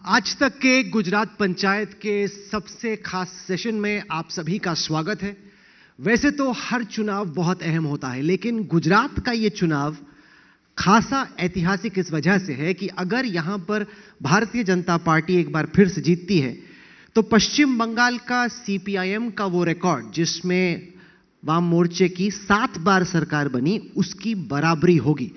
आज तक के गुजरात पंचायत के सबसे खास सेशन में आप सभी का स्वागत है। वैसे तो हर चुनाव बहुत अहम होता है, लेकिन गुजरात का यह चुनाव खासा ऐतिहासिक इस वजह से है कि अगर यहां पर भारतीय जनता पार्टी एक बार फिर से जीतती है तो पश्चिम बंगाल का सीपीआईएम का वो रिकॉर्ड जिसमें वाम मोर्चे की 7 बार सरकार बनी, उसकी बराबरी होगी।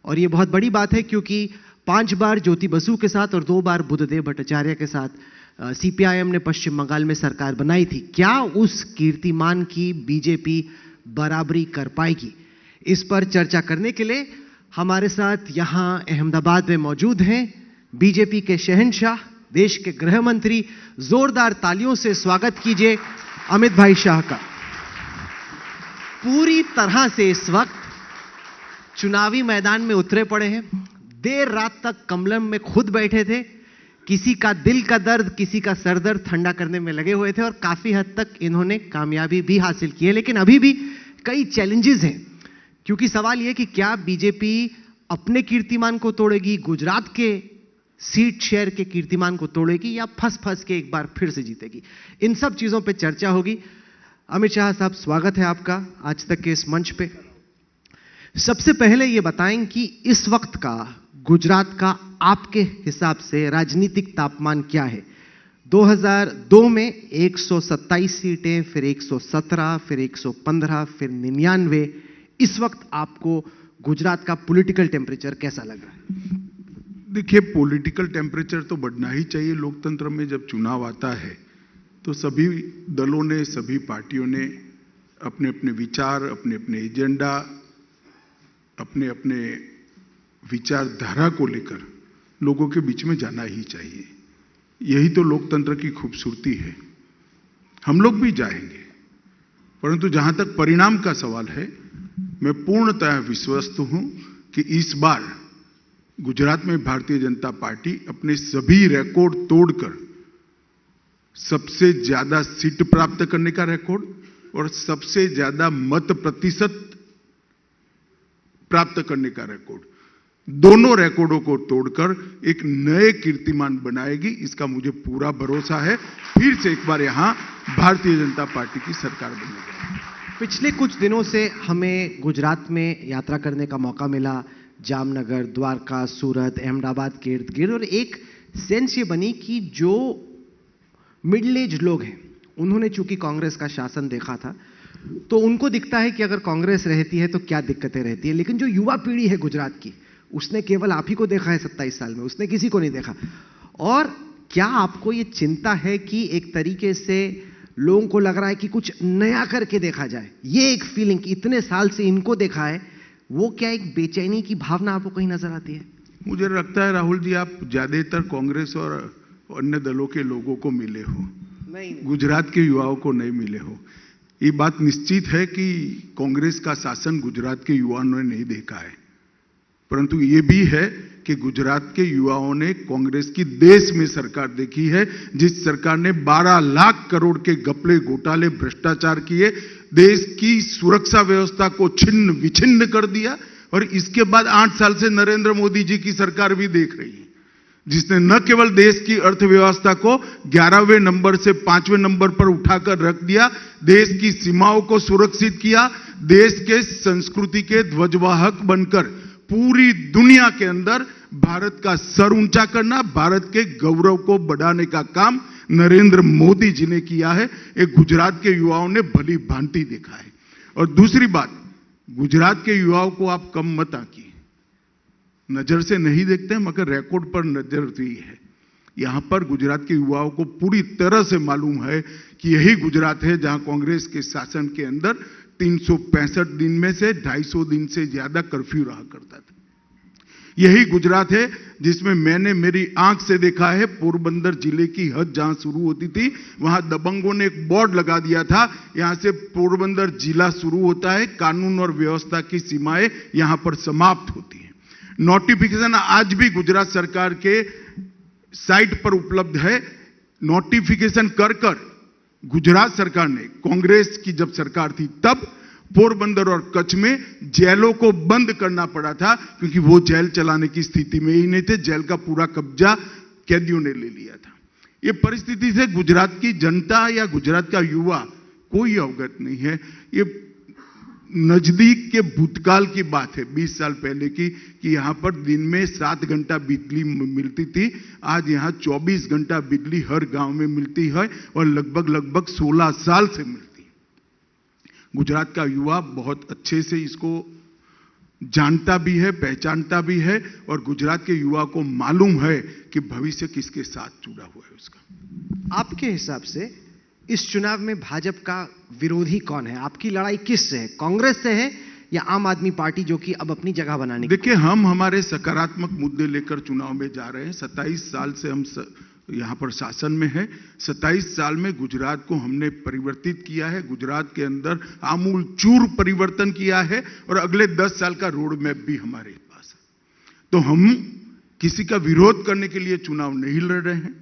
और यह बहुत बड़ी बात है क्योंकि 5 बार ज्योति बसु के साथ और 2 बार बुद्धदेव भट्टाचार्य के साथ सीपीआईएम ने पश्चिम बंगाल में सरकार बनाई थी। क्या उस कीर्तिमान की बीजेपी बराबरी कर पाएगी? इस पर चर्चा करने के लिए हमारे साथ यहां अहमदाबाद में मौजूद हैं बीजेपी के शहंशाह, देश के गृह मंत्री। जोरदार तालियों से स्वागत कीजिए अमित भाई शाह का। पूरी तरह से इस वक्त चुनावी मैदान में उतरे पड़े हैं। देर रात तक कमलम में खुद बैठे थे, किसी का दिल का दर्द, किसी का सर दर्द ठंडा करने में लगे हुए थे और काफी हद तक इन्होंने कामयाबी भी हासिल की है। लेकिन अभी भी कई चैलेंजेस हैं, क्योंकि सवाल यह कि क्या बीजेपी अपने कीर्तिमान को तोड़ेगी, गुजरात के सीट शेयर के कीर्तिमान को तोड़ेगी, या फंस के एक बार फिर से जीतेगी। इन सब चीजों पे चर्चा होगी। अमित शाह साहब, स्वागत है आपका आज तक के इस मंच पे। सबसे पहले यह बताएं कि इस वक्त का गुजरात का आपके हिसाब से राजनीतिक तापमान क्या है? 2002 में 127 सीटें, फिर 117, फिर 115, फिर 99। इस वक्त आपको गुजरात का पॉलिटिकल टेम्परेचर कैसा लग रहा है? देखिए, पॉलिटिकल टेम्परेचर तो बढ़ना ही चाहिए। लोकतंत्र में जब चुनाव आता है तो सभी दलों ने, सभी पार्टियों ने अपने अपने विचार, अपने अपने एजेंडा, अपने अपने विचारधारा को लेकर लोगों के बीच में जाना ही चाहिए। यही तो लोकतंत्र की खूबसूरती है। हम लोग भी जाएंगे, परंतु जहां तक परिणाम का सवाल है, मैं पूर्णतः विश्वस्त हूं कि इस बार गुजरात में भारतीय जनता पार्टी अपने सभी रिकॉर्ड तोड़कर सबसे ज्यादा सीट प्राप्त करने का रिकॉर्ड और सबसे ज्यादा मत प्रतिशत प्राप्त करने का रिकॉर्ड, दोनों रिकॉर्डों को तोड़कर एक नए कीर्तिमान बनाएगी, इसका मुझे पूरा भरोसा है। फिर से एक बार यहां भारतीय जनता पार्टी की सरकार बनेगी। पिछले कुछ दिनों से हमें गुजरात में यात्रा करने का मौका मिला, जामनगर, द्वारका, सूरत, अहमदाबाद के इर्द गिर्द, और एक सेंस ये बनी कि जो मिडिल एज लोग हैं उन्होंने चूंकि कांग्रेस का शासन देखा था तो उनको दिखता है कि अगर कांग्रेस रहती है तो क्या दिक्कतें रहती है, लेकिन जो युवा पीढ़ी है गुजरात की, उसने केवल आप ही को देखा है 27 साल में, उसने किसी को नहीं देखा। और क्या आपको ये चिंता है कि एक तरीके से लोगों को लग रहा है कि कुछ नया करके देखा जाए? ये एक फीलिंग कि इतने साल से इनको देखा है, वो क्या एक बेचैनी की भावना आपको कहीं नजर आती है? मुझे लगता है राहुल जी, आप ज्यादातर कांग्रेस और अन्य दलों के लोगों को मिले हो, नहीं। गुजरात के युवाओं को नहीं मिले हो। ये बात निश्चित है कि कांग्रेस का शासन गुजरात के युवाओं ने नहीं देखा है, परंतु ये भी है कि गुजरात के युवाओं ने कांग्रेस की देश में सरकार देखी है, जिस सरकार ने 12 लाख करोड़ के घपले, घोटाले, भ्रष्टाचार किए, देश की सुरक्षा व्यवस्था को छिन्न विछिन्न कर दिया। और इसके बाद 8 साल से नरेंद्र मोदी जी की सरकार भी देख रही है, जिसने न केवल देश की अर्थव्यवस्था को 11वें नंबर से 5वें नंबर पर उठाकर रख दिया, देश की सीमाओं को सुरक्षित किया, देश के संस्कृति के ध्वजवाहक बनकर पूरी दुनिया के अंदर भारत का सर ऊंचा करना, भारत के गौरव को बढ़ाने का काम नरेंद्र मोदी जी ने किया है। एक गुजरात के युवाओं ने भली भांति देखा है। और दूसरी बात, गुजरात के युवाओं को आप कम मत आंकिए, नजर से नहीं देखते हैं मगर रिकॉर्ड पर नजर दी है। यहां पर गुजरात के युवाओं को पूरी तरह से मालूम है कि यही गुजरात है जहां कांग्रेस के शासन के अंदर 365 दिन में से 250 दिन से ज्यादा कर्फ्यू रहा करता था। यही गुजरात है जिसमें मैंने मेरी आंख से देखा है, पोरबंदर जिले की हद जहां शुरू होती थी, वहां दबंगों ने एक बोर्ड लगा दिया था, यहां से पोरबंदर जिला शुरू होता है, कानून और व्यवस्था की सीमाएं यहां पर समाप्त होती हैं। नोटिफिकेशन आज भी गुजरात सरकार के साइट पर उपलब्ध है। नोटिफिकेशन कर गुजरात सरकार ने, कांग्रेस की जब सरकार थी तब पोरबंदर और कच्छ में जेलों को बंद करना पड़ा था, क्योंकि वो जेल चलाने की स्थिति में ही नहीं थे। जेल का पूरा कब्जा कैदियों ने ले लिया था। ये परिस्थिति से गुजरात की जनता या गुजरात का युवा कोई अवगत नहीं है। ये नजदीक के भूतकाल की बात है, 20 साल पहले की, कि यहां पर दिन में 7 घंटा बिजली मिलती थी। आज यहां 24 घंटा बिजली हर गांव में मिलती है और लगभग 16 साल से मिलती है। गुजरात का युवा बहुत अच्छे से इसको जानता भी है, पहचानता भी है, और गुजरात के युवा को मालूम है कि भविष्य किसके साथ जुड़ा हुआ है उसका। आपके हिसाब से इस चुनाव में भाजपा का विरोधी कौन है? आपकी लड़ाई किससे है? कांग्रेस से है या आम आदमी पार्टी, जो कि अब अपनी जगह बनाने? देखिए, हम हमारे सकारात्मक मुद्दे लेकर चुनाव में जा रहे हैं। 27 साल से हम यहां पर शासन में है। 27 साल में गुजरात को हमने परिवर्तित किया है, गुजरात के अंदर आमूल चूर परिवर्तन किया है, और अगले 10 साल का रोड मैप भी हमारे पास है। तो हम किसी का विरोध करने के लिए चुनाव नहीं लड़ रहे हैं।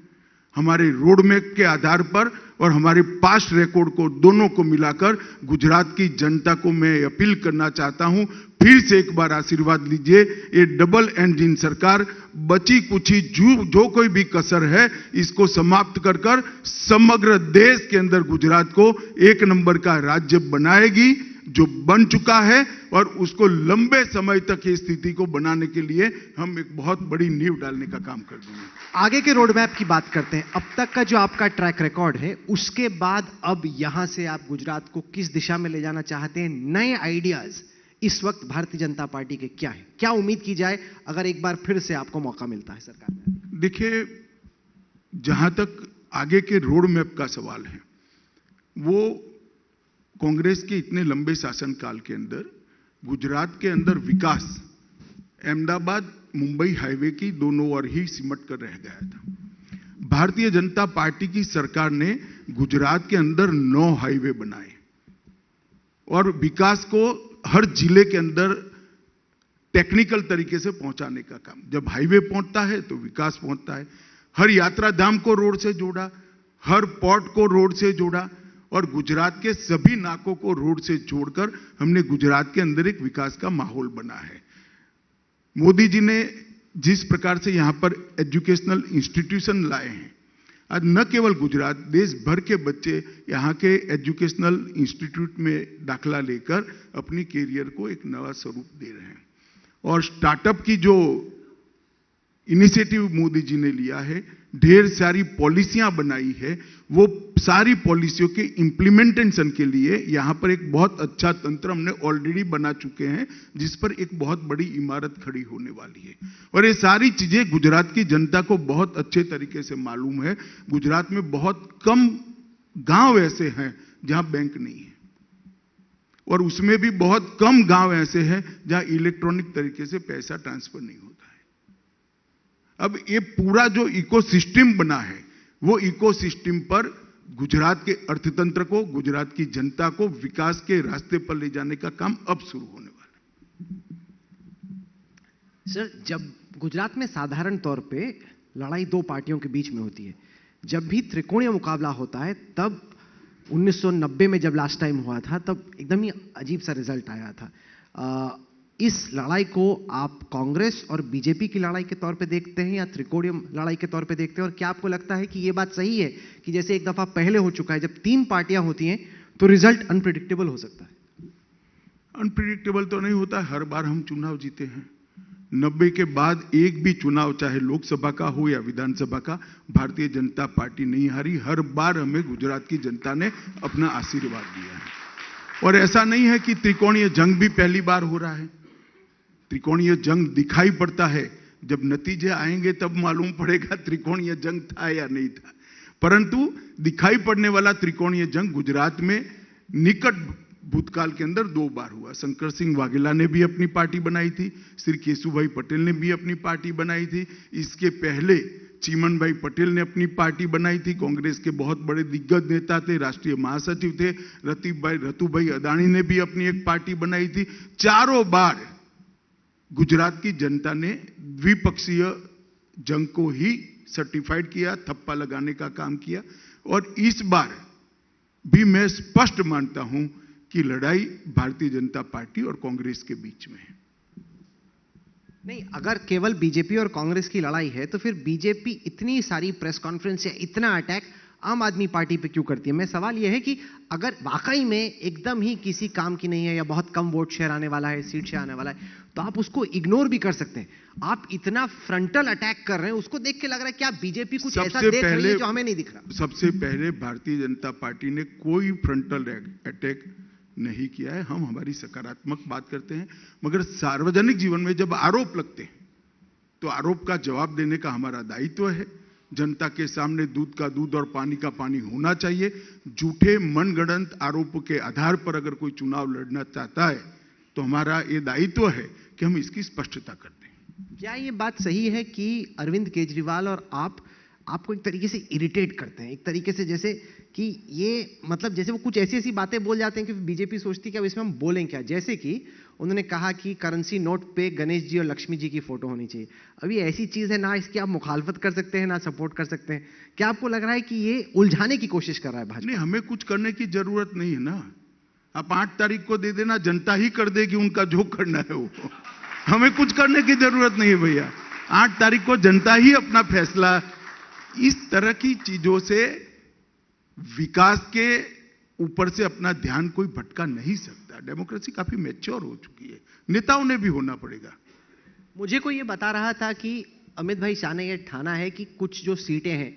हमारे रोड मैप के आधार पर और हमारे पास्ट रिकॉर्ड को, दोनों को मिलाकर गुजरात की जनता को मैं अपील करना चाहता हूं, फिर से एक बार आशीर्वाद लीजिए। ये डबल इंजन सरकार बची कुची जो कोई भी कसर है, इसको समाप्त कर कर समग्र देश के अंदर गुजरात को 1 नंबर का राज्य बनाएगी, जो बन चुका है, और उसको लंबे समय तक ये स्थिति को बनाने के लिए हम एक बहुत बड़ी नींव डालने का काम कर देंगे। आगे के रोड मैप की बात करते हैं। अब तक का जो आपका ट्रैक रिकॉर्ड है, उसके बाद अब यहां से आप गुजरात को किस दिशा में ले जाना चाहते हैं? नए आइडियाज इस वक्त भारतीय जनता पार्टी के क्या है? क्या उम्मीद की जाए अगर एक बार फिर से आपको मौका मिलता है सरकार में? देखिए, जहां तक आगे के रोड मैप का सवाल है, वो कांग्रेस के इतने लंबे शासनकाल के अंदर गुजरात के अंदर विकास अहमदाबाद मुंबई हाईवे की दोनों ओर ही सिमट कर रह गया था। भारतीय जनता पार्टी की सरकार ने गुजरात के अंदर 9 हाईवे बनाए और विकास को हर जिले के अंदर टेक्निकल तरीके से पहुंचाने का काम। जब हाईवे पहुंचता है तो विकास पहुंचता है। हर यात्रा धाम को रोड से जोड़ा, हर पोर्ट को रोड से जोड़ा, और गुजरात के सभी नाकों को रोड से जोड़कर हमने गुजरात के अंदर एक विकास का माहौल बना है। मोदी जी ने जिस प्रकार से यहां पर एजुकेशनल इंस्टीट्यूशन लाए हैं, आज न केवल गुजरात, देश भर के बच्चे यहां के एजुकेशनल इंस्टीट्यूट में दाखला लेकर अपनी कैरियर को एक नया स्वरूप दे रहे हैं। और स्टार्टअप की जो इनिशिएटिव मोदी जी ने लिया है, ढेर सारी पॉलिसियां बनाई है, वो सारी पॉलिसियों के इंप्लीमेंटेशन के लिए यहां पर एक बहुत अच्छा तंत्र हमने ऑलरेडी बना चुके हैं, जिस पर एक बहुत बड़ी इमारत खड़ी होने वाली है। और ये सारी चीजें गुजरात की जनता को बहुत अच्छे तरीके से मालूम है। गुजरात में बहुत कम गांव ऐसे हैं जहां बैंक नहीं है, और उसमें भी बहुत कम गांव ऐसे हैं जहां इलेक्ट्रॉनिक तरीके से पैसा ट्रांसफर नहीं होता है। अब ये पूरा जो इकोसिस्टम बना है, वो इकोसिस्टम पर गुजरात के अर्थतंत्र को, गुजरात की जनता को विकास के रास्ते पर ले जाने का काम अब शुरू होने वाला है। सर, जब गुजरात में साधारण तौर पे लड़ाई 2 पार्टियों के बीच में होती है, जब भी त्रिकोणीय मुकाबला होता है, तब 1990 में जब लास्ट टाइम हुआ था, तब एकदम ही अजीब सा रिजल्ट आया था। इस लड़ाई को आप कांग्रेस और बीजेपी की लड़ाई के तौर पे देखते हैं या त्रिकोणीय लड़ाई के तौर पे देखते हैं? और क्या आपको लगता है कि यह बात सही है कि जैसे एक दफा पहले हो चुका है, जब 3 पार्टियां होती हैं तो रिजल्ट अनप्रेडिक्टेबल हो सकता है? अनप्रेडिक्टेबल तो नहीं होता, हर बार हम चुनाव जीते हैं। 90 के बाद एक भी चुनाव, चाहे लोकसभा का हो या विधानसभा का, भारतीय जनता पार्टी नहीं हारी। हर बार हमें गुजरात की जनता ने अपना आशीर्वाद दिया है। और ऐसा नहीं है कि त्रिकोणीय जंग भी पहली बार हो रहा है। त्रिकोणीय जंग दिखाई पड़ता है, जब नतीजे आएंगे तब मालूम पड़ेगा त्रिकोणीय जंग था या नहीं था। परंतु दिखाई पड़ने वाला त्रिकोणीय जंग गुजरात में निकट भूतकाल के अंदर 2 बार हुआ। शंकर सिंह वाघेला ने भी अपनी पार्टी बनाई थी, श्री केशुभाई पटेल ने भी अपनी पार्टी बनाई थी। इसके पहले चीमन भाई पटेल ने अपनी पार्टी बनाई थी। कांग्रेस के बहुत बड़े दिग्गज नेता थे, राष्ट्रीय महासचिव थे, रतुभाई अदानी ने भी अपनी एक पार्टी बनाई थी। चारों बार गुजरात की जनता ने द्विपक्षीय जंग को ही सर्टिफाइड किया, थप्पा लगाने का काम किया। और इस बार भी मैं स्पष्ट मानता हूं कि लड़ाई भारतीय जनता पार्टी और कांग्रेस के बीच में है। नहीं, अगर केवल बीजेपी और कांग्रेस की लड़ाई है तो फिर बीजेपी इतनी सारी प्रेस कॉन्फ्रेंस या इतना अटैक आम आदमी पार्टी पे क्यों करती है? मैं सवाल यह है कि अगर वाकई में एकदम ही किसी काम की नहीं है या बहुत कम वोट शेयर आने वाला है, सीट शेयर आने वाला है, तो आप उसको इग्नोर भी कर सकते हैं। आप इतना फ्रंटल अटैक कर रहे हैं, उसको देख के लग रहा है कि आप बीजेपी कुछ ऐसा देख रही है जो हमें नहीं दिख रहा। सबसे पहले भारतीय जनता पार्टी ने कोई फ्रंटल अटैक नहीं किया है। हम हमारी सकारात्मक बात करते हैं, मगर सार्वजनिक जीवन में जब आरोप लगते हैं तो आरोप का जवाब देने का हमारा दायित्व है। जनता के सामने दूध का दूध और पानी का पानी होना चाहिए। झूठे मनगढ़ंत आरोपों के आधार पर अगर कोई चुनाव लड़ना चाहता है तो हमारा ये दायित्व है कि हम इसकी स्पष्टता कर दें। क्या ये बात सही है कि अरविंद केजरीवाल और आपको एक तरीके से इरिटेट करते हैं, एक तरीके से जैसे कि ये मतलब जैसे वो कुछ ऐसी ऐसी बातें बोल जाते हैं कि बीजेपी सोचती है कि अब इसमें हम बोलें क्या? जैसे कि उन्होंने कहा कि करेंसी नोट पे गणेश जी और लक्ष्मी जी की फोटो होनी चाहिए। अभी ऐसी चीज है ना, इसकी आप मुखालफत कर सकते हैं ना सपोर्ट कर सकते हैं। क्या आपको लग रहा है कि ये उलझाने की कोशिश कर रहा है भाजपा? नहीं, हमें कुछ करने की जरूरत नहीं है ना। आप 8 तारीख को दे देना, जनता ही कर देगी उनका जो करना है वो। हमें कुछ करने की जरूरत नहीं है भैया। 8 तारीख को जनता ही अपना फैसला। इस तरह की चीजों से विकास के ऊपर से अपना ध्यान कोई भटका नहीं सकता। डेमोक्रेसी काफी मैच्योर हो चुकी है, नेताओं ने भी होना पड़ेगा। मुझे कोई ये बता रहा था कि अमित भाई शाह ने ये ठाना है कि कुछ जो सीटें हैं,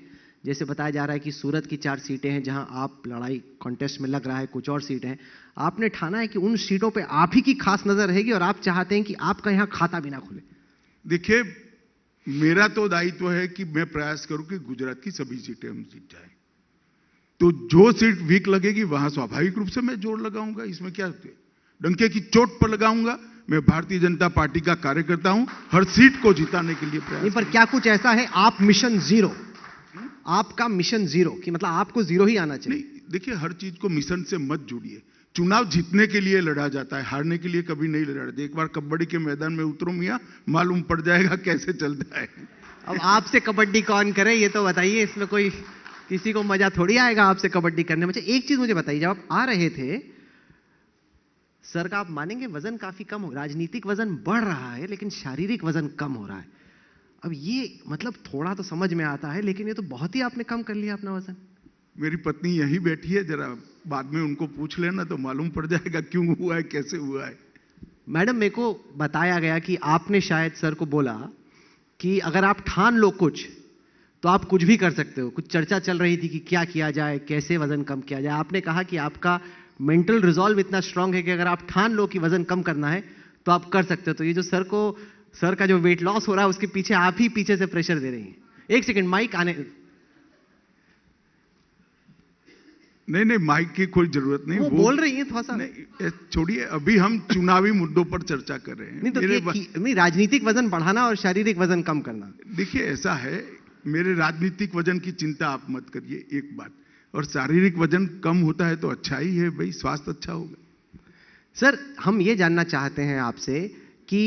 जैसे बताया जा रहा है कि सूरत की 4 सीटें हैं जहां आप लड़ाई कॉन्टेस्ट में लग रहा है, कुछ और सीटें हैं, आपने ठाना है कि उन सीटों पे आप ही की खास नजर रहेगी और आप चाहते हैं कि आपका यहां खाता भी ना खुले। देखिए, मेरा तो दायित्व है कि मैं प्रयास करूं कि गुजरात की सभी सीटें हम जीत जाए। तो जो सीट वीक लगेगी वहां स्वाभाविक रूप से मैं जोर लगाऊंगा। इसमें क्या है? डंके की चोट पर लगाऊंगा। मैं भारतीय जनता पार्टी का कार्यकर्ता हूं, हर सीट को जिताने के लिए प्रयास। नहीं, पर क्या कुछ ऐसा है आप मिशन जीरो, आपका मिशन जीरो कि मतलब आपको जीरो ही आना चाहिए? नहीं, देखिए, हर चीज को मिशन से मत जोड़िए। चुनाव जीतने के लिए लड़ा जाता है, हारने के लिए कभी नहीं लड़ा जाता। एक बार कबड्डी के मैदान में उतरो मियां, मालूम पड़ जाएगा कैसे चलता है। अब आपसे कबड्डी कौन करे ये तो बताइए। इसमें कोई किसी को मजा थोड़ी आएगा आपसे कबड्डी करने में। एक चीज मुझे बताइए, जब आप आ रहे थे सर का, आप मानेंगे वजन काफी कम हो, राजनीतिक वजन बढ़ रहा है लेकिन शारीरिक वजन कम हो रहा है। अब ये मतलब थोड़ा तो समझ में आता है, लेकिन ये तो बहुत ही आपने कम कर लिया अपना वजन। मेरी पत्नी यही बैठी है, जरा बाद में उनको पूछ लेना तो मालूम पड़ जाएगा क्यों हुआ है, कैसे हुआ है। मैडम, मेरे को बताया गया कि आपने शायद सर को बोला कि अगर आप ठान लो कुछ तो आप कुछ भी कर सकते हो। कुछ चर्चा चल रही थी कि क्या किया जाए, कैसे वजन कम किया जाए। आपने कहा कि आपका मेंटल रिजॉल्व इतना स्ट्रांग है कि अगर आप ठान लो कि वजन कम करना है तो आप कर सकते हो। तो ये जो सर का जो वेट लॉस हो रहा है उसके पीछे आप ही पीछे से प्रेशर दे रही हैं। एक सेकंड, माइक आने। नहीं, माइक की कोई जरूरत नहीं। वो बोल रही है थोड़ा सा। नहीं, छोड़िए, अभी हम चुनावी मुद्दों पर चर्चा कर रहे हैं। नहीं, राजनीतिक वजन बढ़ाना और शारीरिक वजन कम करना। देखिए, ऐसा है, मेरे राजनीतिक वजन की चिंता आप मत करिए, एक बात। और शारीरिक वजन कम होता है तो अच्छा ही है भाई, स्वास्थ्य अच्छा होगा। सर, हम ये जानना चाहते हैं आपसे कि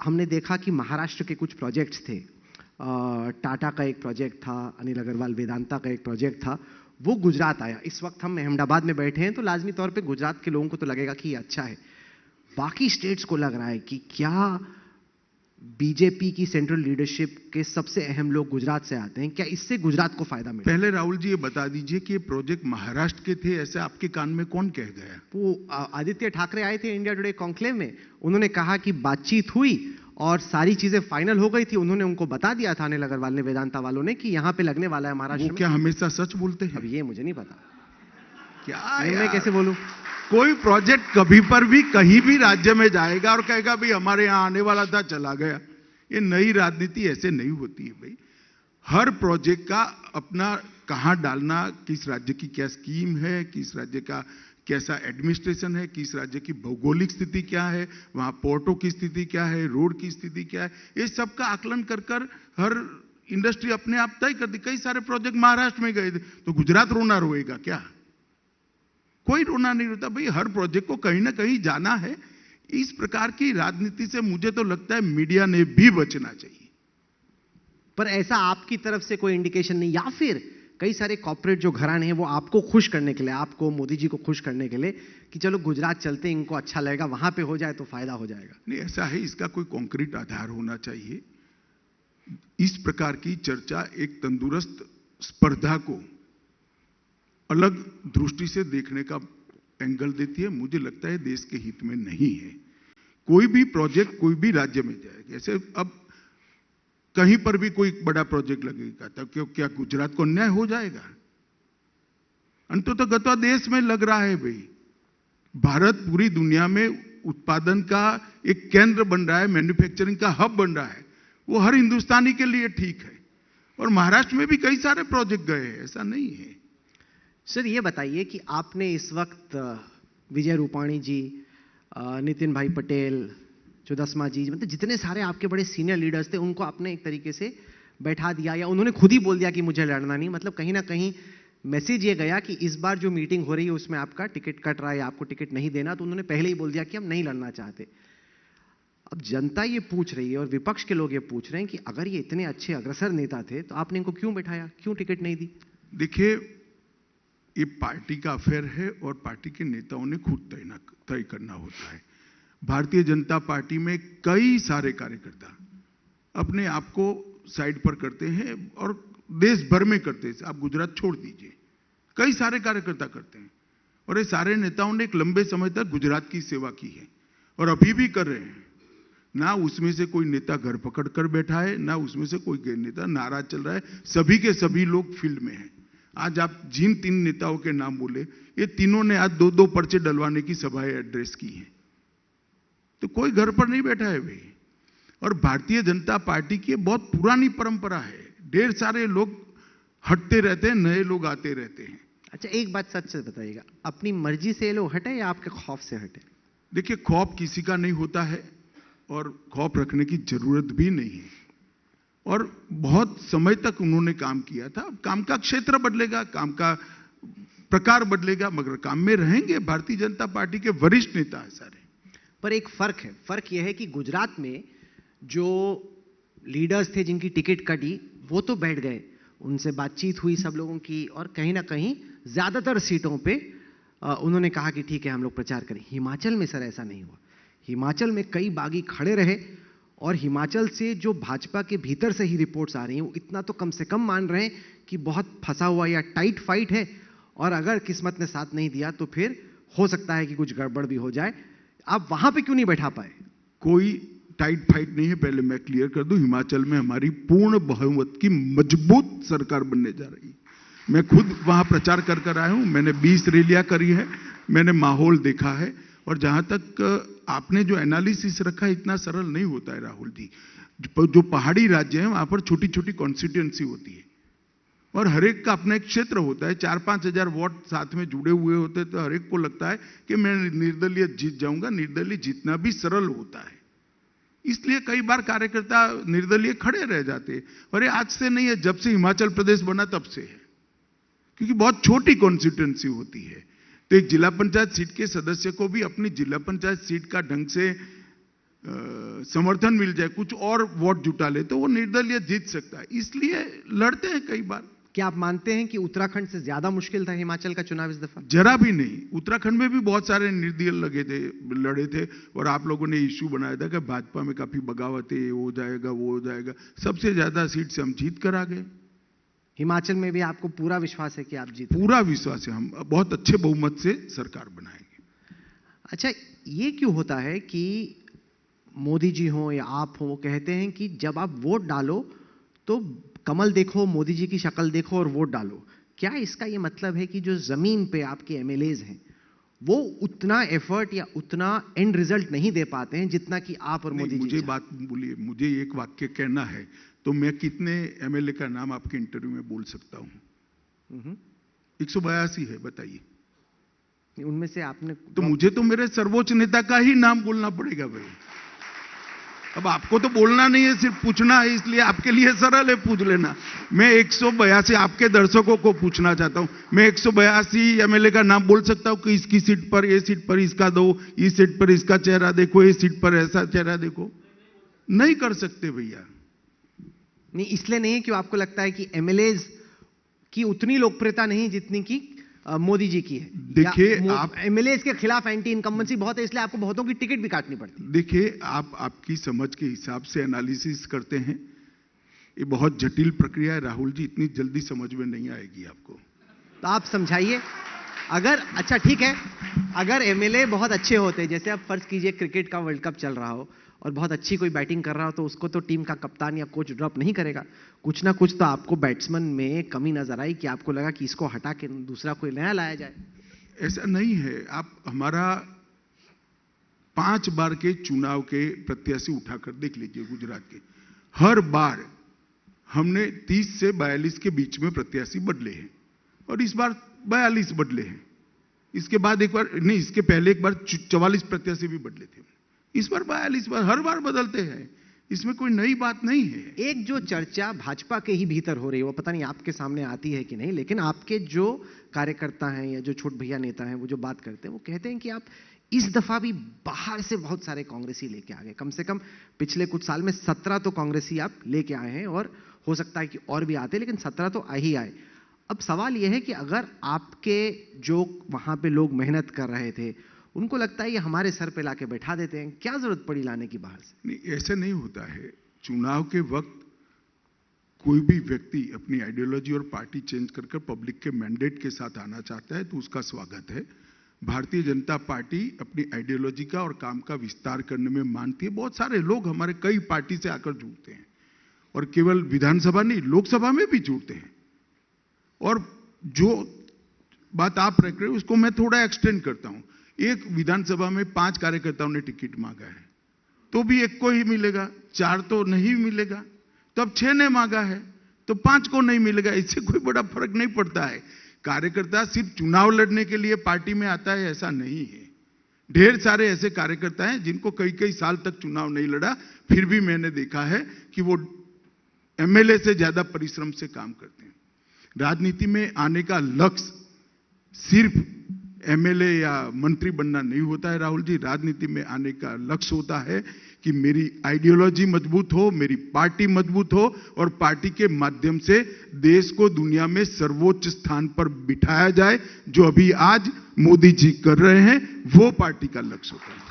हमने देखा कि महाराष्ट्र के कुछ प्रोजेक्ट्स थे, टाटा का एक प्रोजेक्ट था, अनिल अग्रवाल वेदांता का एक प्रोजेक्ट था, वो गुजरात आया। इस वक्त हम अहमदाबाद में बैठे हैं तो लाजमी तौर पे गुजरात के लोगों को तो लगेगा कि ये अच्छा है। बाकी स्टेट्स को लग रहा है कि क्या बीजेपी की सेंट्रल लीडरशिप के सबसे अहम लोग गुजरात से आते हैं, क्या इससे गुजरात को फायदा मिलेगा? पहले राहुल जी ये बता दीजिए कि ये प्रोजेक्ट महाराष्ट्र के थे, ऐसे आपके कान में कौन कह गया? वो आदित्य ठाकरे आए थे इंडिया टुडे कॉन्क्लेव में, उन्होंने कहा कि बातचीत हुई और सारी चीजें फाइनल हो गई थी। उन्होंने उनको बता दिया था, अनिल अग्रवाल ने, वेदांता वालों ने, कि यहां पे लगने वाला है महाराष्ट्र में। क्या हमेशा सच बोलते हैं? अब ये मुझे नहीं पता, क्या मैं कैसे बोलूं? कोई प्रोजेक्ट कभी पर भी कहीं भी राज्य में जाएगा और कहेगा भाई हमारे यहां आने वाला था, चला गया। ये नई राजनीति ऐसे नहीं होती है भाई। हर प्रोजेक्ट का अपना कहां डालना, किस राज्य की क्या स्कीम है, किस राज्य का कैसा एडमिनिस्ट्रेशन है, किस राज्य की भौगोलिक स्थिति क्या है, वहां पोर्टों की स्थिति क्या है, रोड की स्थिति क्या है, ये सब का आकलन कर हर इंडस्ट्री अपने आप तय करती। कई सारे प्रोजेक्ट महाराष्ट्र में गए थे, तो गुजरात रोना रोएगा क्या? कोई रोना नहीं रोता भाई। हर प्रोजेक्ट को कहीं ना कहीं जाना है। इस प्रकार की राजनीति से मुझे तो लगता है मीडिया ने भी बचना चाहिए। पर ऐसा आपकी तरफ से कोई इंडिकेशन नहीं, या फिर कई सारे कॉर्पोरेट जो घराने हैं वो आपको खुश करने के लिए, आपको मोदी जी को खुश करने के लिए कि चलो गुजरात चलते हैं, इनको अच्छा लगेगा, वहां पे हो जाए तो फायदा हो जाएगा। नहीं, ऐसा है, इसका कोई कॉन्क्रीट आधार होना चाहिए। इस प्रकार की चर्चा एक तंदुरुस्त स्पर्धा को अलग दृष्टि से देखने का एंगल देती है। मुझे लगता है देश के हित में नहीं है। कोई भी प्रोजेक्ट कोई भी राज्य में जाए, जैसे अब कहीं पर भी कोई बड़ा प्रोजेक्ट लगेगा तब क्यों, क्या गुजरात को अन्याय हो जाएगा? अंततः देश में लग रहा है भाई, भारत पूरी दुनिया में उत्पादन का एक केंद्र बन रहा है, मैन्युफैक्चरिंग का हब बन रहा है, वो हर हिंदुस्तानी के लिए ठीक है। और महाराष्ट्र में भी कई सारे प्रोजेक्ट गए हैं, ऐसा नहीं है। सर ये बताइए कि आपने इस वक्त विजय रूपाणी जी, नितिन भाई पटेल, चुदासमा जी, मतलब जितने सारे आपके बड़े सीनियर लीडर्स थे उनको आपने एक तरीके से बैठा दिया, या उन्होंने खुद ही बोल दिया कि मुझे लड़ना नहीं, मतलब कहीं ना कहीं मैसेज ये गया कि इस बार जो मीटिंग हो रही है उसमें आपका टिकट कट रहा है, आपको टिकट नहीं देना, तो उन्होंने पहले ही बोल दिया कि हम नहीं लड़ना चाहते। अब जनता ये पूछ रही है और विपक्ष के लोग ये पूछ रहे हैं कि अगर ये इतने अच्छे अग्रसर नेता थे तो आपने इनको क्यों बैठाया, क्यों टिकट नहीं दी? देखिए, ये पार्टी का अफेयर है और पार्टी के नेताओं ने खुद तय करना होता है। भारतीय जनता पार्टी में कई सारे कार्यकर्ता अपने आप को साइड पर करते हैं और देश भर में करते हैं। आप गुजरात छोड़ दीजिए, कई सारे कार्यकर्ता करते हैं और ये सारे नेताओं ने एक लंबे समय तक गुजरात की सेवा की है और अभी भी कर रहे हैं। ना उसमें से कोई नेता घर पकड़ कर बैठा है, ना उसमें से कोई नेता नाराज चल रहा है। सभी के सभी लोग फील्ड में हैं। आज आप जिन 3 नेताओं के नाम बोले, ये तीनों ने आज 2-2 पर्चे डलवाने की सभाएं एड्रेस की हैं। तो कोई घर पर नहीं बैठा है भाई। और भारतीय जनता पार्टी की बहुत पुरानी परंपरा है, ढेर सारे लोग हटते रहते हैं, नए लोग आते रहते हैं। अच्छा, एक बात सच से बताइएगा, अपनी मर्जी से ये लोग हटे या आपके खौफ से हटे? देखिए, खौफ किसी का नहीं होता है और खौफ रखने की जरूरत भी नहीं है। और बहुत समय तक उन्होंने काम किया था। काम का क्षेत्र बदलेगा, काम का प्रकार बदलेगा, मगर काम में रहेंगे। भारतीय जनता पार्टी के वरिष्ठ नेता है सारे। पर एक फर्क है, फर्क यह है कि गुजरात में जो लीडर्स थे जिनकी टिकट कटी वो तो बैठ गए, उनसे बातचीत हुई सब लोगों की और कहीं ना कहीं ज्यादातर सीटों पे उन्होंने कहा कि ठीक है हम लोग प्रचार करें। हिमाचल में सर ऐसा नहीं हुआ। हिमाचल में कई बागी खड़े रहे और हिमाचल से जो भाजपा के भीतर से ही रिपोर्ट्स आ रही हैं वो इतना तो कम से कम मान रहे हैं कि बहुत फंसा हुआ या टाइट फाइट है और अगर किस्मत ने साथ नहीं दिया तो फिर हो सकता है कि कुछ गड़बड़ भी हो जाए। आप वहां पे क्यों नहीं बैठा पाए? कोई टाइट फाइट नहीं है। पहले मैं क्लियर कर दूं, हिमाचल में हमारी पूर्ण बहुमत की मजबूत सरकार बनने जा रही है। मैं खुद वहां प्रचार कर कर आया हूं, मैंने 20 रैलियां करी है, मैंने माहौल देखा है। और जहां तक आपने जो एनालिसिस रखा है, इतना सरल नहीं होता है राहुल जी। जो पहाड़ी राज्य है वहां पर छोटी छोटी कॉन्स्टिट्यूएंसी होती है और हर एक का अपना एक क्षेत्र होता है। 4-5 हजार वोट साथ में जुड़े हुए होते हैं, तो हर एक को लगता है कि मैं निर्दलीय जीत जाऊंगा। निर्दलीय जीतना भी सरल होता है, इसलिए कई बार कार्यकर्ता निर्दलीय खड़े रह जाते हैं। और ये आज से नहीं है, जब से हिमाचल प्रदेश बना तब से है, क्योंकि बहुत छोटी कॉन्स्टिट्यूएंसी होती है। तो एक जिला पंचायत सीट के सदस्य को भी अपनी जिला पंचायत सीट का ढंग से समर्थन मिल जाए, कुछ और वोट जुटा ले, तो वो निर्दलीय जीत सकता है। इसलिए लड़ते हैं कई बार। क्या आप मानते हैं कि उत्तराखंड से ज्यादा मुश्किल था हिमाचल का चुनाव इस दफा? जरा भी नहीं। उत्तराखंड में भी बहुत सारे निर्दलीय लड़े थे और आप लोगों ने इश्यू बनाया था कि भाजपा में काफी बगावत है, हो जाएगा वो हो जाएगा। सबसे ज्यादा सीट से हम जीत कर आ गए। हिमाचल में भी आपको पूरा विश्वास है कि आप जीत? पूरा विश्वास है, हम बहुत अच्छे बहुमत से सरकार बनाएंगे। अच्छा, ये क्यों होता है कि मोदी जी हो या आप हो, वो कहते हैं कि जब आप वोट डालो तो कमल देखो, मोदी जी की शक्ल देखो और वोट डालो? क्या इसका ये मतलब है कि जो जमीन पे आपके एमएलएज हैं वो उतना एफर्ट या उतना एंड रिजल्ट नहीं दे पाते हैं जितना कि आप और मोदी जी? मुझे बात बोलिए, मुझे एक वाक्य कहना है तो मैं कितने एमएलए का नाम आपके इंटरव्यू में बोल सकता हूं? 182 है, बताइए। उनमें से आपने तो मुझे तो मेरे सर्वोच्च नेता का ही नाम बोलना पड़ेगा भाई। अब आपको तो बोलना नहीं है, सिर्फ पूछना है, इसलिए आपके लिए सरल है, पूछ लेना। मैं 182 आपके दर्शकों को पूछना चाहता हूं, मैं 182 एमएलए का नाम बोल सकता हूं कि इसकी सीट पर, ये सीट पर इसका दो, इस सीट पर इसका चेहरा देखो, इस सीट पर ऐसा चेहरा देखो? नहीं कर सकते भैया। नहीं, इसलिए नहीं कि आपको लगता है कि एमएलएज की उतनी लोकप्रियता नहीं जितनी की मोदी जी की है। देखिए, आप एमएलए के खिलाफ एंटी इनकम्बेंसी बहुत है, इसलिए आपको बहुतों की टिकट भी काटनी पड़ती है। देखिए, आप आपकी समझ के हिसाब से एनालिसिस करते हैं, ये बहुत जटिल प्रक्रिया है राहुल जी, इतनी जल्दी समझ में नहीं आएगी आपको। तो आप समझाइए। अगर अच्छा ठीक है, अगर एमएलए बहुत अच्छे होते, जैसे आप फर्ज कीजिए क्रिकेट का वर्ल्ड कप चल रहा हो और बहुत अच्छी कोई बैटिंग कर रहा हो, तो उसको तो टीम का कप्तान या कोच ड्रॉप नहीं करेगा। कुछ ना कुछ तो आपको बैट्समैन में कमी नजर आई कि आपको लगा कि इसको हटा के दूसरा कोई नया लाया जाए। ऐसा नहीं है। आप हमारा 5 बार के चुनाव के प्रत्याशी उठाकर देख लीजिए गुजरात के, हर बार हमने 30 से 42 के बीच में प्रत्याशी बदले हैं और इस बार 42 बदले हैं। इसके बाद एक बार नहीं, इसके पहले एक बार 44 प्रत्याशी भी बदले थे। इस बार 42 बार, हर बार बदलते हैं, इसमें कोई नई बात नहीं है। एक जो चर्चा भाजपा के ही भीतर हो रही है, वो पता नहीं आपके सामने आती है कि नहीं, लेकिन आपके जो कार्यकर्ता हैं या जो छोट भैया नेता हैं, वो जो बात करते हैं, वो कहते हैं कि आप इस दफा भी बाहर से बहुत सारे कांग्रेसी लेके आ गए। कम से कम पिछले कुछ साल में 17 तो कांग्रेसी आप लेके आए हैं, और हो सकता है कि और भी आते, लेकिन 17 तो आ ही आए। अब सवाल यह है कि अगर आपके जो वहां पे लोग मेहनत कर रहे थे, उनको लगता है ये हमारे सर पे लाके बैठा देते हैं, क्या जरूरत पड़ी लाने की बाहर से? नहीं, ऐसा नहीं होता है। चुनाव के वक्त कोई भी व्यक्ति अपनी आइडियोलॉजी और पार्टी चेंज कर पब्लिक के मैंडेट के साथ आना चाहता है तो उसका स्वागत है। भारतीय जनता पार्टी अपनी आइडियोलॉजी का और काम का विस्तार करने में मानती है। बहुत सारे लोग हमारे कई पार्टी से आकर जुड़ते हैं, और केवल विधानसभा नहीं, लोकसभा में भी जुड़ते हैं। और जो बात आप रख रहे हो उसको मैं थोड़ा एक्सटेंड करता हूं। एक विधानसभा में 5 कार्यकर्ताओं ने टिकट मांगा है, तो भी एक को ही मिलेगा, 4 तो नहीं मिलेगा। तो अब 6 ने मांगा है तो 5 को नहीं मिलेगा। इससे कोई बड़ा फर्क नहीं पड़ता है। कार्यकर्ता सिर्फ चुनाव लड़ने के लिए पार्टी में आता है ऐसा नहीं है। ढेर सारे ऐसे कार्यकर्ता हैं जिनको कई कई साल तक चुनाव नहीं लड़ा, फिर भी मैंने देखा है कि वो एमएलए से ज्यादा परिश्रम से काम करते हैं। राजनीति में आने का लक्ष्य सिर्फ एमएलए या मंत्री बनना नहीं होता है राहुल जी। राजनीति में आने का लक्ष्य होता है कि मेरी आइडियोलॉजी मजबूत हो, मेरी पार्टी मजबूत हो, और पार्टी के माध्यम से देश को दुनिया में सर्वोच्च स्थान पर बिठाया जाए। जो अभी आज मोदी जी कर रहे हैं, वो पार्टी का लक्ष्य होता है।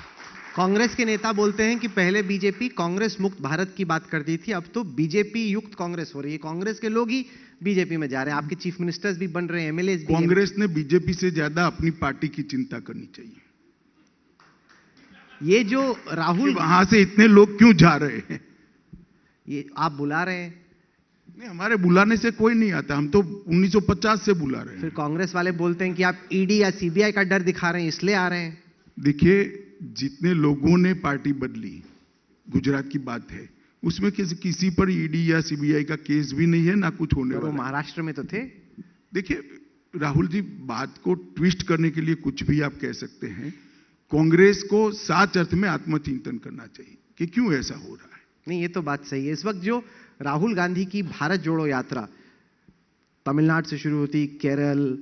कांग्रेस के नेता बोलते हैं कि पहले बीजेपी कांग्रेस मुक्त भारत की बात करती थी, अब तो बीजेपी युक्त कांग्रेस हो रही है। कांग्रेस के लोग ही बीजेपी में जा रहे हैं, आपके चीफ मिनिस्टर्स भी बन रहे हैं, एमएलए भी। कांग्रेस ने बीजेपी से ज्यादा अपनी पार्टी की चिंता करनी चाहिए। ये जो राहुल, वहां से इतने लोग क्यों जा रहे हैं? ये आप बुला रहे हैं? नहीं, हमारे बुलाने से कोई नहीं आता, हम तो 1950 से बुला रहे हैं। फिर कांग्रेस वाले बोलते हैं कि आप ईडी या सीबीआई का डर दिखा रहे हैं, इसलिए आ रहे हैं। देखिए, जितने लोगों ने पार्टी बदली, गुजरात की बात है, उसमें किसी पर ईडी या सीबीआई का केस भी नहीं है, ना कुछ होने वाला। वो महाराष्ट्र में तो थे। देखिए राहुल जी, बात को ट्विस्ट करने के लिए कुछ भी आप कह सकते हैं। कांग्रेस को सच अर्थ में आत्मचिंतन करना चाहिए कि क्यों ऐसा हो रहा है। नहीं, ये तो बात सही है। इस वक्त जो राहुल गांधी की भारत जोड़ो यात्रा तमिलनाडु से शुरू होती, केरल,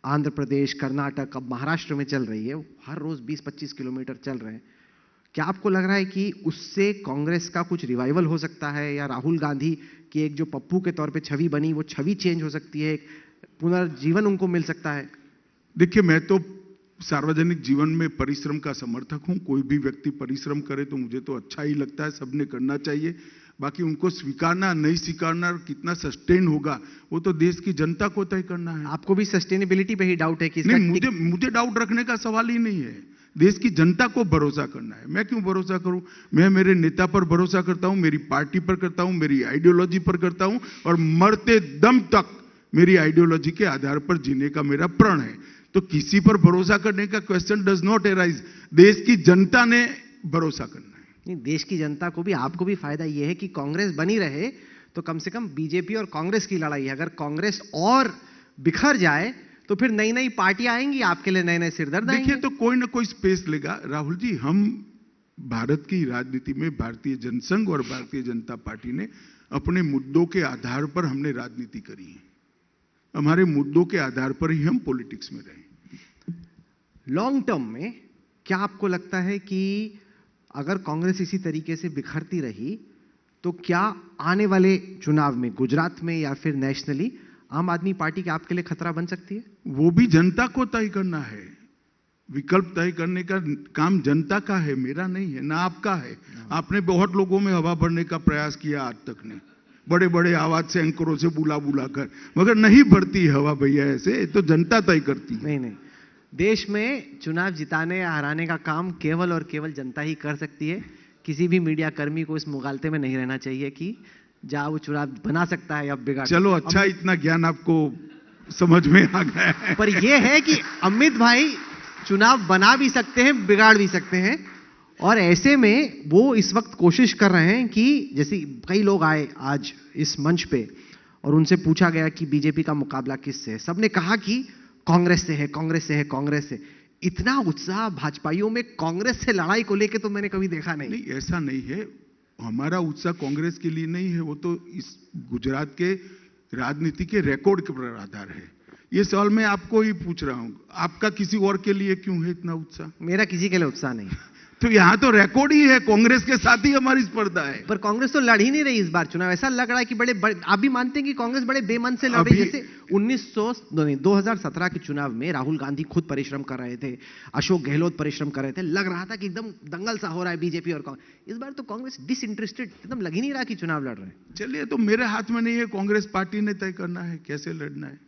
आंध्र प्रदेश, कर्नाटक, अब महाराष्ट्र में चल रही है, हर रोज 20-25 किलोमीटर चल रहे हैं। क्या आपको लग रहा है कि उससे कांग्रेस का कुछ रिवाइवल हो सकता है, या राहुल गांधी की एक जो पप्पू के तौर पे छवि बनी, वो छवि चेंज हो सकती है, पुनर्जीवन उनको मिल सकता है? देखिए, मैं तो सार्वजनिक जीवन में परिश्रम का समर्थक हूं। कोई भी व्यक्ति परिश्रम करे तो मुझे तो अच्छा ही लगता है, सबने करना चाहिए। बाकी उनको स्वीकारना नहीं स्वीकारना, कितना सस्टेन होगा, वो तो देश की जनता को तय करना है। आपको भी सस्टेनेबिलिटी पे ही डाउट है कि नहीं, मुझे डाउट रखने का सवाल ही नहीं है। देश की जनता को भरोसा करना है। मैं क्यों भरोसा करूं? मैं मेरे नेता पर भरोसा करता हूं, मेरी पार्टी पर करता हूं, मेरी आइडियोलॉजी पर करता हूं, और मरते दम तक मेरी आइडियोलॉजी के आधार पर जीने का मेरा प्रण है। तो किसी पर भरोसा करने का क्वेश्चन डज नॉट अराइज। देश की जनता ने भरोसा करना है। नहीं, देश की जनता को भी, आपको भी फायदा यह है कि कांग्रेस बनी रहे, तो कम से कम बीजेपी और कांग्रेस की लड़ाई है। अगर कांग्रेस और बिखर जाए तो फिर नई नई पार्टियां आएंगी, आपके लिए नए नए सिरदर्द आएंगे। देखिए, तो कोई ना कोई स्पेस लेगा राहुल जी। हम भारत की राजनीति में भारतीय जनसंघ और भारतीय जनता पार्टी ने अपने मुद्दों के आधार पर हमने राजनीति करी है। हमारे मुद्दों के आधार पर ही हम पॉलिटिक्स में रहे। लॉन्ग टर्म में क्या आपको लगता है कि अगर कांग्रेस इसी तरीके से बिखरती रही, तो क्या आने वाले चुनाव में गुजरात में या फिर नेशनली आम आदमी पार्टी के आपके लिए खतरा बन सकती है? वो भी जनता को तय करना है। विकल्प तय करने का काम जनता का है, मेरा नहीं है, ना आपका है। आपने बहुत लोगों में हवा भरने का प्रयास किया आज तक ने, बड़े बड़े आवाज से एंकरों से बुला बुला कर, मगर नहीं भरती हवा भैया, ऐसे तो जनता तय करती है। नहीं, देश में चुनाव जिताने या हराने का काम केवल और केवल जनता ही कर सकती है। किसी भी मीडिया कर्मी को इस मुगालते में नहीं रहना चाहिए कि जहां वो चुनाव बना सकता है या बिगाड़। चलो अच्छा, इतना ज्ञान आपको समझ में आ गया है। पर यह है कि अमित भाई चुनाव बना भी सकते हैं, बिगाड़ भी सकते हैं, और ऐसे में वो इस वक्त कोशिश कर रहे हैं कि जैसे कई लोग आए आज इस मंच पे और उनसे पूछा गया कि बीजेपी का मुकाबला किससे है, सबने कहा कि कांग्रेस से है, कांग्रेस से है, कांग्रेस से। इतना उत्साह भाजपाइयों में कांग्रेस से लड़ाई को लेकर तो मैंने कभी देखा नहीं। नहीं, ऐसा नहीं है। हमारा उत्साह कांग्रेस के लिए नहीं है, वो तो इस गुजरात के राजनीति के रिकॉर्ड के पर आधार है। ये सवाल मैं आपको ही पूछ रहा हूं, आपका किसी और के लिए क्यों है इतना उत्साह? मेरा किसी के लिए उत्साह नहीं। तो यहाँ तो रिकॉर्ड ही है, कांग्रेस के साथ ही हमारी स्पर्धा है। पर कांग्रेस तो लड़ ही नहीं रही इस बार चुनाव। ऐसा लग रहा है कि बड़े आप भी मानते हैं कि कांग्रेस बड़े बेमन से लड़ रही है। जैसे 2017 के चुनाव में राहुल गांधी खुद परिश्रम कर रहे थे, अशोक गहलोत परिश्रम कर रहे थे, लग रहा था कि एकदम दंगल सा हो रहा है बीजेपी और कांग्रेस। इस बार तो कांग्रेस डिसइंटरेस्टेड, एकदम लग ही नहीं रहा कि चुनाव लड़ रहे हैं। चलिए, तो मेरे हाथ में नहीं है, कांग्रेस पार्टी ने तय करना है कैसे लड़ना है,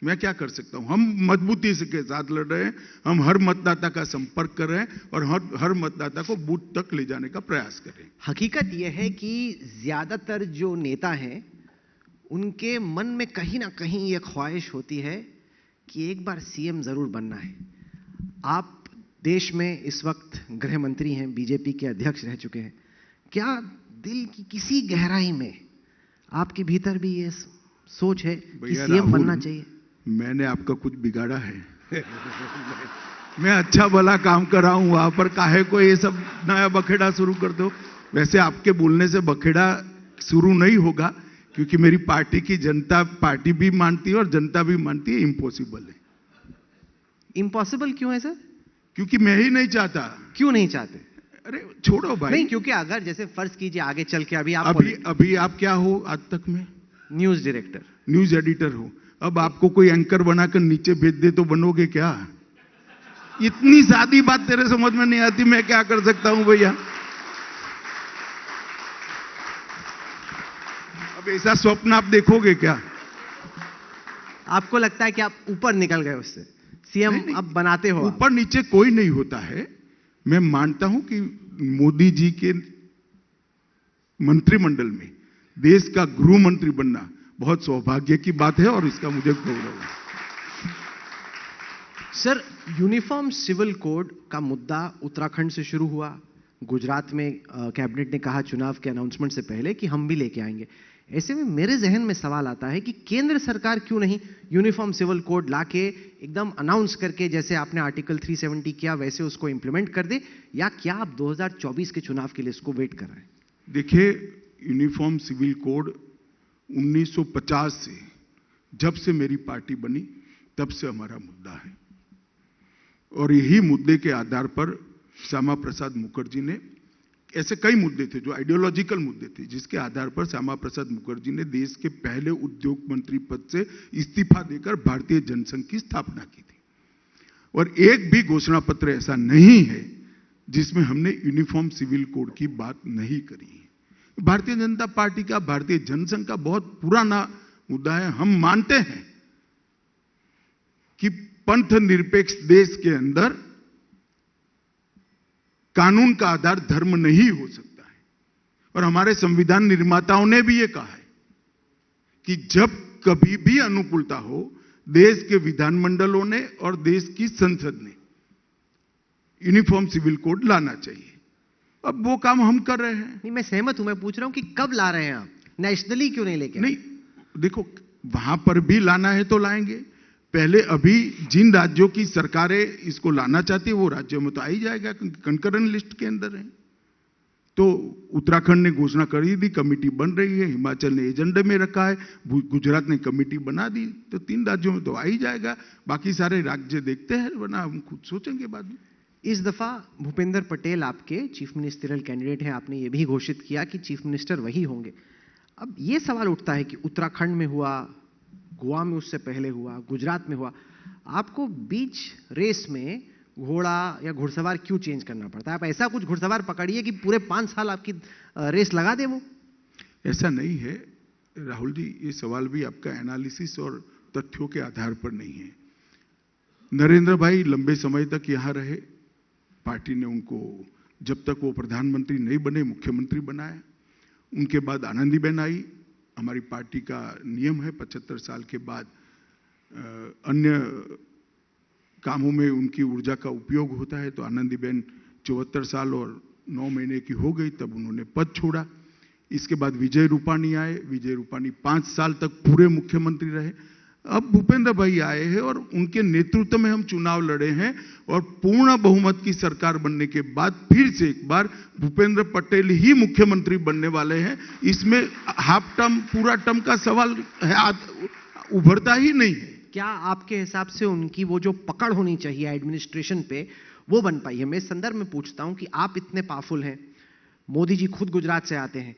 मैं क्या कर सकता हूं। हम मजबूती से के साथ लड़ रहे हैं, हम हर मतदाता का संपर्क कर रहे हैं और हर मतदाता को बूथ तक ले जाने का प्रयास कर रहे हैं। हकीकत यह है कि ज्यादातर जो नेता हैं उनके मन में कहीं ना कहीं यह ख्वाहिश होती है कि एक बार सीएम जरूर बनना है। आप देश में इस वक्त गृह मंत्री हैं, बीजेपी के अध्यक्ष रह चुके हैं। क्या दिल की किसी गहराई में आपके भीतर भी ये सोच है कि सीएम बनना चाहिए? मैंने आपका कुछ बिगाड़ा है? मैं अच्छा भला काम कर रहा हूं, वहां पर काहे को ये सब नया बखेड़ा शुरू कर दो। वैसे आपके बोलने से बखेड़ा शुरू नहीं होगा, क्योंकि मेरी पार्टी की जनता, पार्टी भी मानती है और जनता भी मानती है इम्पॉसिबल है। इम्पॉसिबल क्यों है सर? क्योंकि मैं ही नहीं चाहता। क्यों नहीं चाहते? अरे छोड़ो भाई। नहीं, क्योंकि अगर जैसे फर्ज कीजिए आगे चल के अभी आप क्या हो आज तक में? न्यूज डायरेक्टर, न्यूज एडिटर हो। अब आपको कोई एंकर बनाकर नीचे भेज दे तो बनोगे क्या? इतनी सादी बात तेरे समझ में नहीं आती, मैं क्या कर सकता हूं भैया? अब ऐसा स्वप्न आप देखोगे क्या? आपको लगता है कि आप ऊपर निकल गए उससे, सीएम अब बनाते हो? ऊपर नीचे कोई नहीं होता है। मैं मानता हूं कि मोदी जी के मंत्रिमंडल में देश का गृह मंत्री बनना बहुत सौभाग्य की बात है और इसका मुझे गौरव है। सर, यूनिफॉर्म सिविल कोड का मुद्दा उत्तराखंड से शुरू हुआ। गुजरात में कैबिनेट ने कहा चुनाव के अनाउंसमेंट से पहले कि हम भी लेके आएंगे। ऐसे में मेरे जहन में सवाल आता है कि केंद्र सरकार क्यों नहीं यूनिफॉर्म सिविल कोड लाके एकदम अनाउंस करके, जैसे आपने आर्टिकल 370 किया वैसे उसको इंप्लीमेंट कर दे, या क्या आप 2024 के चुनाव के लिए इसको वेट कर रहे हैं? देखिए, यूनिफॉर्म सिविल कोड 1950 से, जब से मेरी पार्टी बनी तब से हमारा मुद्दा है, और यही मुद्दे के आधार पर श्यामा प्रसाद मुखर्जी ने, ऐसे कई मुद्दे थे जो आइडियोलॉजिकल मुद्दे थे, जिसके आधार पर श्यामा प्रसाद मुखर्जी ने देश के पहले उद्योग मंत्री पद से इस्तीफा देकर भारतीय जनसंघ की स्थापना की थी। और एक भी घोषणा पत्र ऐसा नहीं है जिसमें हमने यूनिफॉर्म सिविल कोड की बात नहीं करी है। भारतीय जनता पार्टी का, भारतीय जनसंघ का बहुत पुराना मुद्दा है। हम मानते हैं कि पंथ निरपेक्ष देश के अंदर कानून का आधार धर्म नहीं हो सकता है, और हमारे संविधान निर्माताओं ने भी यह कहा है कि जब कभी भी अनुकूलता हो, देश के विधानमंडलों ने और देश की संसद ने यूनिफॉर्म सिविल कोड लाना चाहिए। अब वो काम हम कर रहे हैं। नहीं, मैं सहमत हूं। मैं पूछ रहा हूं कि कब ला रहे हैं आप? नेशनली क्यों नहीं लेके? नहीं, देखो, वहां पर भी लाना है तो लाएंगे। पहले अभी जिन राज्यों की सरकारें इसको लाना चाहती है वो राज्यों में तो आ ही जाएगा, कंकरेंट लिस्ट के अंदर है। तो उत्तराखंड ने घोषणा कर दी, कमेटी बन रही है, हिमाचल ने एजेंडे में रखा है, गुजरात ने कमेटी बना दी, तो 3 राज्यों में तो आ ही जाएगा। बाकी सारे राज्य देखते हैं, वरना हम खुद सोचेंगे बाद में। इस दफा भूपेंद्र पटेल आपके चीफ मिनिस्टरियल कैंडिडेट हैं। आपने ये भी घोषित किया कि चीफ मिनिस्टर वही होंगे। अब ये सवाल उठता है कि उत्तराखंड में हुआ, गोवा में उससे पहले हुआ, गुजरात में हुआ, आपको बीच रेस में घोड़ा या घुड़सवार क्यों चेंज करना पड़ता है? आप ऐसा कुछ घुड़सवार पकड़िए कि पूरे 5 साल आपकी रेस लगा दे वो। ऐसा नहीं है राहुल जी, ये सवाल भी आपका एनालिसिस और तथ्यों के आधार पर नहीं है। नरेंद्र भाई लंबे समय तक यहां रहे, पार्टी ने उनको जब तक वो प्रधानमंत्री नहीं बने मुख्यमंत्री बनाया। उनके बाद आनंदीबेन आई। हमारी पार्टी का नियम है 75 साल के बाद अन्य कामों में उनकी ऊर्जा का उपयोग होता है। तो आनंदीबेन 74 साल और 9 महीने की हो गई तब उन्होंने पद छोड़ा। इसके बाद विजय रूपाणी आए। विजय रूपाणी 5 साल तक पूरे मुख्यमंत्री रहे। अब भूपेंद्र भाई आए हैं और उनके नेतृत्व में हम चुनाव लड़े हैं और पूर्ण बहुमत की सरकार बनने के बाद फिर से एक बार भूपेंद्र पटेल ही मुख्यमंत्री बनने वाले हैं। इसमें हाफ टर्म पूरा टर्म का सवाल है, उभरता ही नहीं है। क्या आपके हिसाब से उनकी वो जो पकड़ होनी चाहिए एडमिनिस्ट्रेशन पे वो बन पाई है? मैं इस संदर्भ में पूछता हूं कि आप इतने पावरफुल हैं, मोदी जी खुद गुजरात से आते हैं,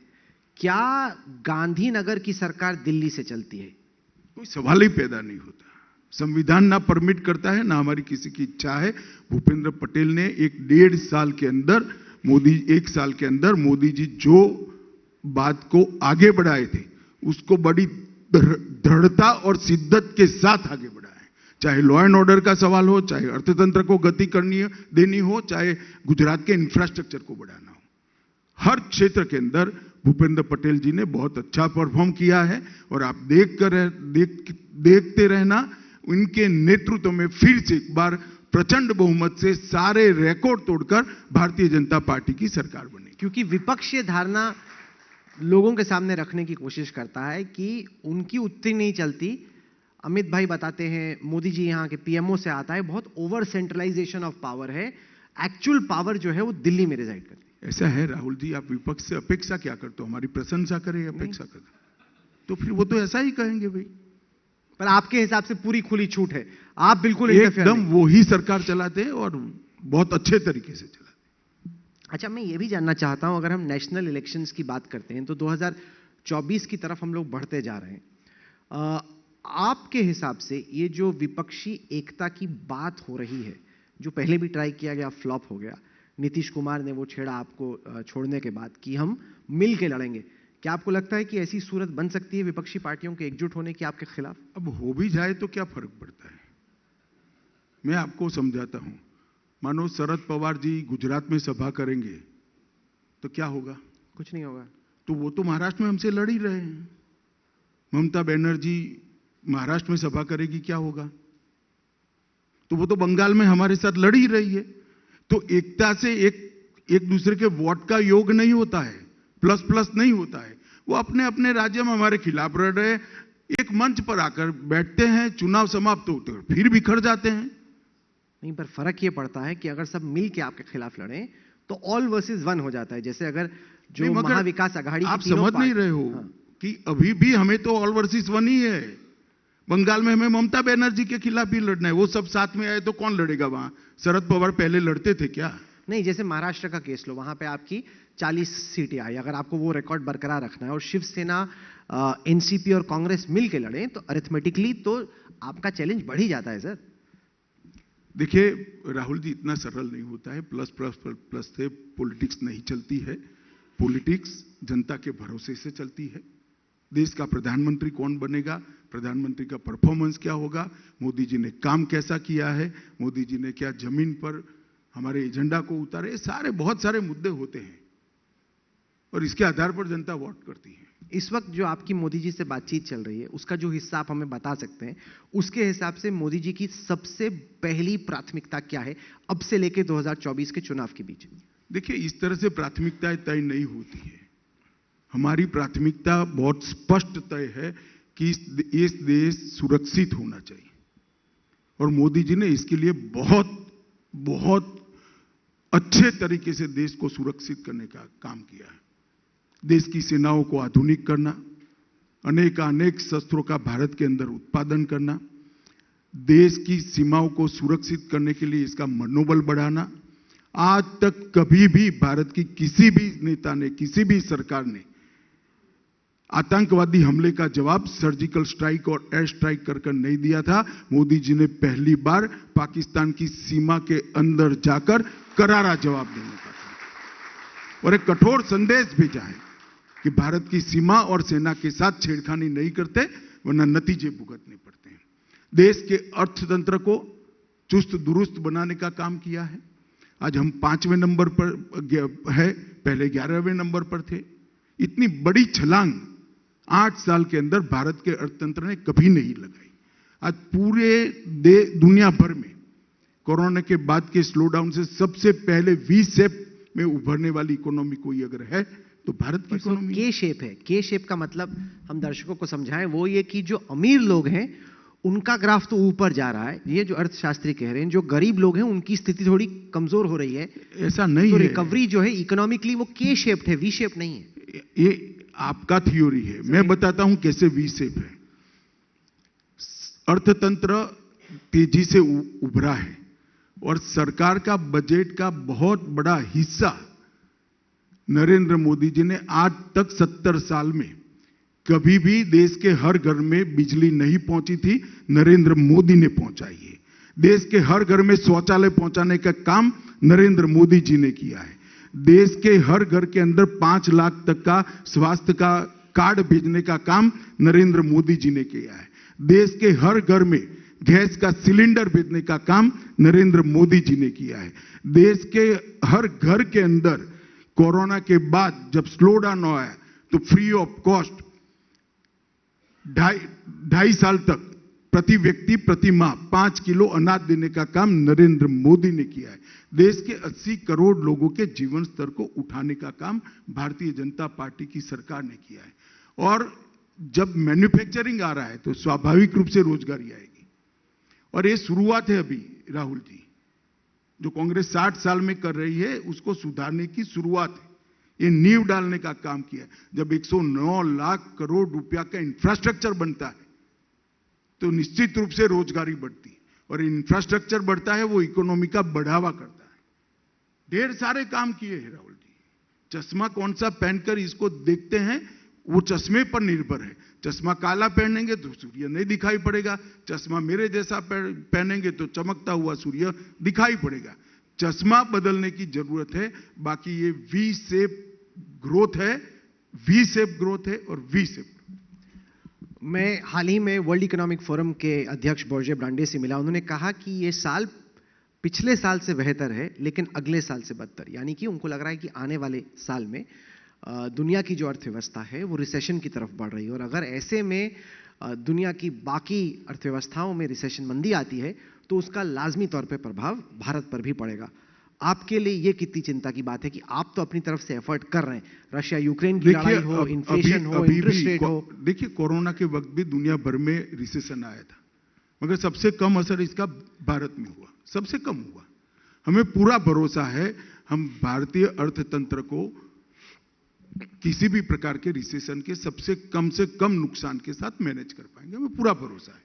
क्या गांधीनगर की सरकार दिल्ली से चलती है? कोई सवाल ही पैदा नहीं होता। संविधान ना परमिट करता है, ना हमारी किसी की इच्छा है। भूपेंद्र पटेल ने 1 साल के अंदर मोदी जी जो बात को आगे बढ़ाए थे उसको बड़ी दृढ़ता और शिद्दत के साथ आगे बढ़ाए। चाहे लॉ एंड ऑर्डर का सवाल हो, चाहे अर्थतंत्र को गति देनी हो, चाहे गुजरात के इंफ्रास्ट्रक्चर को बढ़ाना हो, हर क्षेत्र के अंदर भूपेंद्र पटेल जी ने बहुत अच्छा परफॉर्म किया है। और आप देखते रहना, उनके नेतृत्व में फिर से एक बार प्रचंड बहुमत से सारे रिकॉर्ड तोड़कर भारतीय जनता पार्टी की सरकार बनी। क्योंकि विपक्ष ये धारणा लोगों के सामने रखने की कोशिश करता है कि उनकी उतनी नहीं चलती। अमित भाई बताते हैं, मोदी जी यहाँ के पीएमओ से आता है, बहुत ओवर सेंट्रलाइजेशन ऑफ पावर है, एक्चुअल पावर जो है वो दिल्ली में रिजाइड करती है। ऐसा है राहुल जी, आप विपक्ष से अपेक्षा क्या करते हो? हमारी प्रशंसा करें, अपेक्षा करें तो फिर वो तो ऐसा ही कहेंगे भाई। पर आपके हिसाब से पूरी खुली छूट है, आप बिल्कुल एकदम वो ही सरकार चलाते हैं और बहुत अच्छे तरीके से चलाते हैं। अच्छा, मैं ये भी जानना चाहता हूं, अगर हम नेशनल इलेक्शंस की बात करते हैं तो 2024 की तरफ हम लोग बढ़ते जा रहे हैं। आपके हिसाब से ये जो विपक्षी एकता की बात हो रही है, जो पहले भी ट्राई किया गया, फ्लॉप हो गया, नीतीश कुमार ने वो छेड़ा आपको छोड़ने के बाद कि हम मिल के लड़ेंगे, क्या आपको लगता है कि ऐसी सूरत बन सकती है विपक्षी पार्टियों के एकजुट होने की आपके खिलाफ? अब हो भी जाए तो क्या फर्क पड़ता है? मैं आपको समझाता हूं। मानो शरद पवार जी गुजरात में सभा करेंगे तो क्या होगा? कुछ नहीं होगा। तो वो तो महाराष्ट्र में हमसे लड़ ही रहे हैं। ममता बनर्जी महाराष्ट्र में सभा करेगी, क्या होगा? तो वो तो बंगाल में हमारे साथ लड़ ही रही है। तो एकता से एक दूसरे के वोट का योग नहीं होता है, प्लस प्लस नहीं होता है। वो अपने अपने राज्य में हमारे खिलाफ लड़ रहे, एक मंच पर आकर बैठते हैं, चुनाव समाप्त होते हैं, फिर बिखर जाते हैं। नहीं, पर फर्क ये पड़ता है कि अगर सब मिल के आपके खिलाफ लड़ें तो ऑल वर्सेस वन हो जाता है। जैसे अगर जो महाविकास आघाड़ी, आप समझ नहीं रहे हो कि अभी भी हमें तो ऑल वर्सेस वन ही है। बंगाल में हमें ममता बनर्जी के खिलाफ भी लड़ना है। वो सब साथ में आए तो कौन लड़ेगा? वहां शरद पवार पहले लड़ते थे क्या? नहीं, जैसे महाराष्ट्र का केस लो, वहां पे आपकी 40 सीटें आई, अगर आपको वो रिकॉर्ड बरकरार रखना है और शिवसेना, एनसीपी और कांग्रेस मिल के लड़े तो अरिथमेटिकली तो आपका चैलेंज बढ़ ही जाता है सर। देखिए राहुल जी, इतना सरल नहीं होता है। प्लस प्लस प्लस से पॉलिटिक्स नहीं चलती है। पॉलिटिक्स जनता के भरोसे से चलती है। देश का प्रधानमंत्री कौन बनेगा, प्रधानमंत्री का परफॉर्मेंस क्या होगा, मोदी जी ने काम कैसा किया है, मोदी जी ने क्या जमीन पर हमारे एजेंडा को उतारे, सारे बहुत सारे मुद्दे होते हैं और इसके आधार पर जनता वोट करती है। इस वक्त जो आपकी मोदी जी से बातचीत चल रही है उसका जो हिस्सा आप हमें बता सकते हैं, उसके हिसाब से मोदी जी की सबसे पहली प्राथमिकता क्या है अब से लेकर 2024 के चुनाव के बीच? देखिए, इस तरह से प्राथमिकताएं तय नहीं होती है। हमारी प्राथमिकता बहुत स्पष्ट तय है कि इस देश सुरक्षित होना चाहिए और मोदी जी ने इसके लिए बहुत बहुत अच्छे तरीके से देश को सुरक्षित करने का काम किया है। देश की सेनाओं को आधुनिक करना, अनेक शस्त्रों का भारत के अंदर उत्पादन करना, देश की सीमाओं को सुरक्षित करने के लिए इसका मनोबल बढ़ाना। आज तक कभी भी भारत की किसी भी नेता ने, किसी भी सरकार ने आतंकवादी हमले का जवाब सर्जिकल स्ट्राइक और एयर स्ट्राइक कर नहीं दिया था। मोदी जी ने पहली बार पाकिस्तान की सीमा के अंदर जाकर करारा जवाब देने का था और एक कठोर संदेश भेजा है कि भारत की सीमा और सेना के साथ छेड़खानी नहीं करते, वरना नतीजे भुगतने पड़ते हैं। देश के अर्थतंत्र को चुस्त दुरुस्त बनाने का काम किया है। आज हम 5वें नंबर पर है, पहले 11वें नंबर पर थे। इतनी बड़ी छलांग 8 साल के अंदर भारत के अर्थतंत्र ने कभी नहीं लगाई। आज पूरे दुनिया भर में कोरोना के बाद के स्लोडाउन से सबसे पहले वी शेप में उभरने वाली इकोनॉमी कोई अगर है तो भारत की इकोनॉमी के शेप है। के शेप का मतलब हम दर्शकों को समझाएं, वो ये कि जो अमीर लोग हैं उनका ग्राफ तो ऊपर जा रहा है, ये जो अर्थशास्त्री कह रहे हैं जो गरीब लोग हैं उनकी स्थिति थोड़ी कमजोर हो रही है। ऐसा नहीं तो है। रिकवरी जो है इकोनॉमिकली वो के शेप्ड है, वी शेप नहीं है। ये आपका थ्योरी है, मैं बताता हूं कैसे वी शेप है। अर्थतंत्र तेजी से उभरा है और सरकार का बजट का बहुत बड़ा हिस्सा नरेंद्र मोदी जी ने आज तक 70 साल में कभी भी देश के हर घर में बिजली नहीं पहुंची थी, नरेंद्र मोदी ने पहुंचाई है। देश के हर घर में शौचालय पहुंचाने का काम नरेंद्र मोदी जी ने किया है। देश के हर घर के अंदर 5 लाख तक का स्वास्थ्य का कार्ड भेजने का काम नरेंद्र मोदी जी ने किया है। देश के हर घर में गैस का सिलेंडर भेजने का काम नरेंद्र मोदी जी ने किया है। देश के हर घर के अंदर कोरोना के बाद जब स्लो डाउन आया तो फ्री ऑफ कॉस्ट 2.5 साल तक प्रति व्यक्ति प्रति माह 5 किलो अनाज देने का काम नरेंद्र मोदी ने किया है। देश के 80 करोड़ लोगों के जीवन स्तर को उठाने का काम भारतीय जनता पार्टी की सरकार ने किया है। और जब मैन्युफैक्चरिंग आ रहा है तो स्वाभाविक रूप से रोजगारी आएगी। और ये शुरुआत है अभी राहुल जी, जो कांग्रेस 60 साल में कर रही है उसको सुधारने की शुरुआत है। ये नींव डालने का काम किया है। जब 109 लाख करोड़ रुपया का इंफ्रास्ट्रक्चर बनता है तो निश्चित रूप से रोजगारी बढ़ती है और इंफ्रास्ट्रक्चर बढ़ता है वो इकोनॉमी का बढ़ावा करता है। ढेर सारे काम किए हैं राहुल जी। चश्मा कौन सा पहनकर इसको देखते हैं वो चश्मे पर निर्भर है। चश्मा काला पहनेंगे तो सूर्य नहीं दिखाई पड़ेगा, चश्मा मेरे जैसा पहनेंगे तो चमकता हुआ सूर्य दिखाई पड़ेगा। चश्मा बदलने की जरूरत है। बाकी ये वी शेप ग्रोथ है, वी शेप ग्रोथ है और वी शेप। मैं हाल ही में वर्ल्ड इकोनॉमिक फोरम के अध्यक्ष बोर्जे ब्रांडे से मिला। उन्होंने कहा कि ये साल पिछले साल से बेहतर है लेकिन अगले साल से बदतर, यानी कि उनको लग रहा है कि आने वाले साल में दुनिया की जो अर्थव्यवस्था है वो रिसेशन की तरफ बढ़ रही है। और अगर ऐसे में दुनिया की बाकी अर्थव्यवस्थाओं में रिसेशन मंदी आती है तो उसका लाजमी तौर पे प्रभाव भारत पर भी पड़ेगा। आपके लिए ये कितनी चिंता की बात है कि आप तो अपनी तरफ से एफर्ट कर रहे हैं, रशिया यूक्रेन की लड़ाई हो, इन्फ्लेशन हो, इंटरेस्ट रेट हो। देखिए कोरोना के वक्त भी दुनिया भर में रिसेशन आया था, मगर सबसे कम असर इसका भारत में हुआ, सबसे कम हुआ। हमें पूरा भरोसा है हम भारतीय अर्थतंत्र को किसी भी प्रकार के रिसेशन के सबसे कम से कम नुकसान के साथ मैनेज कर पाएंगे, हमें पूरा भरोसा है।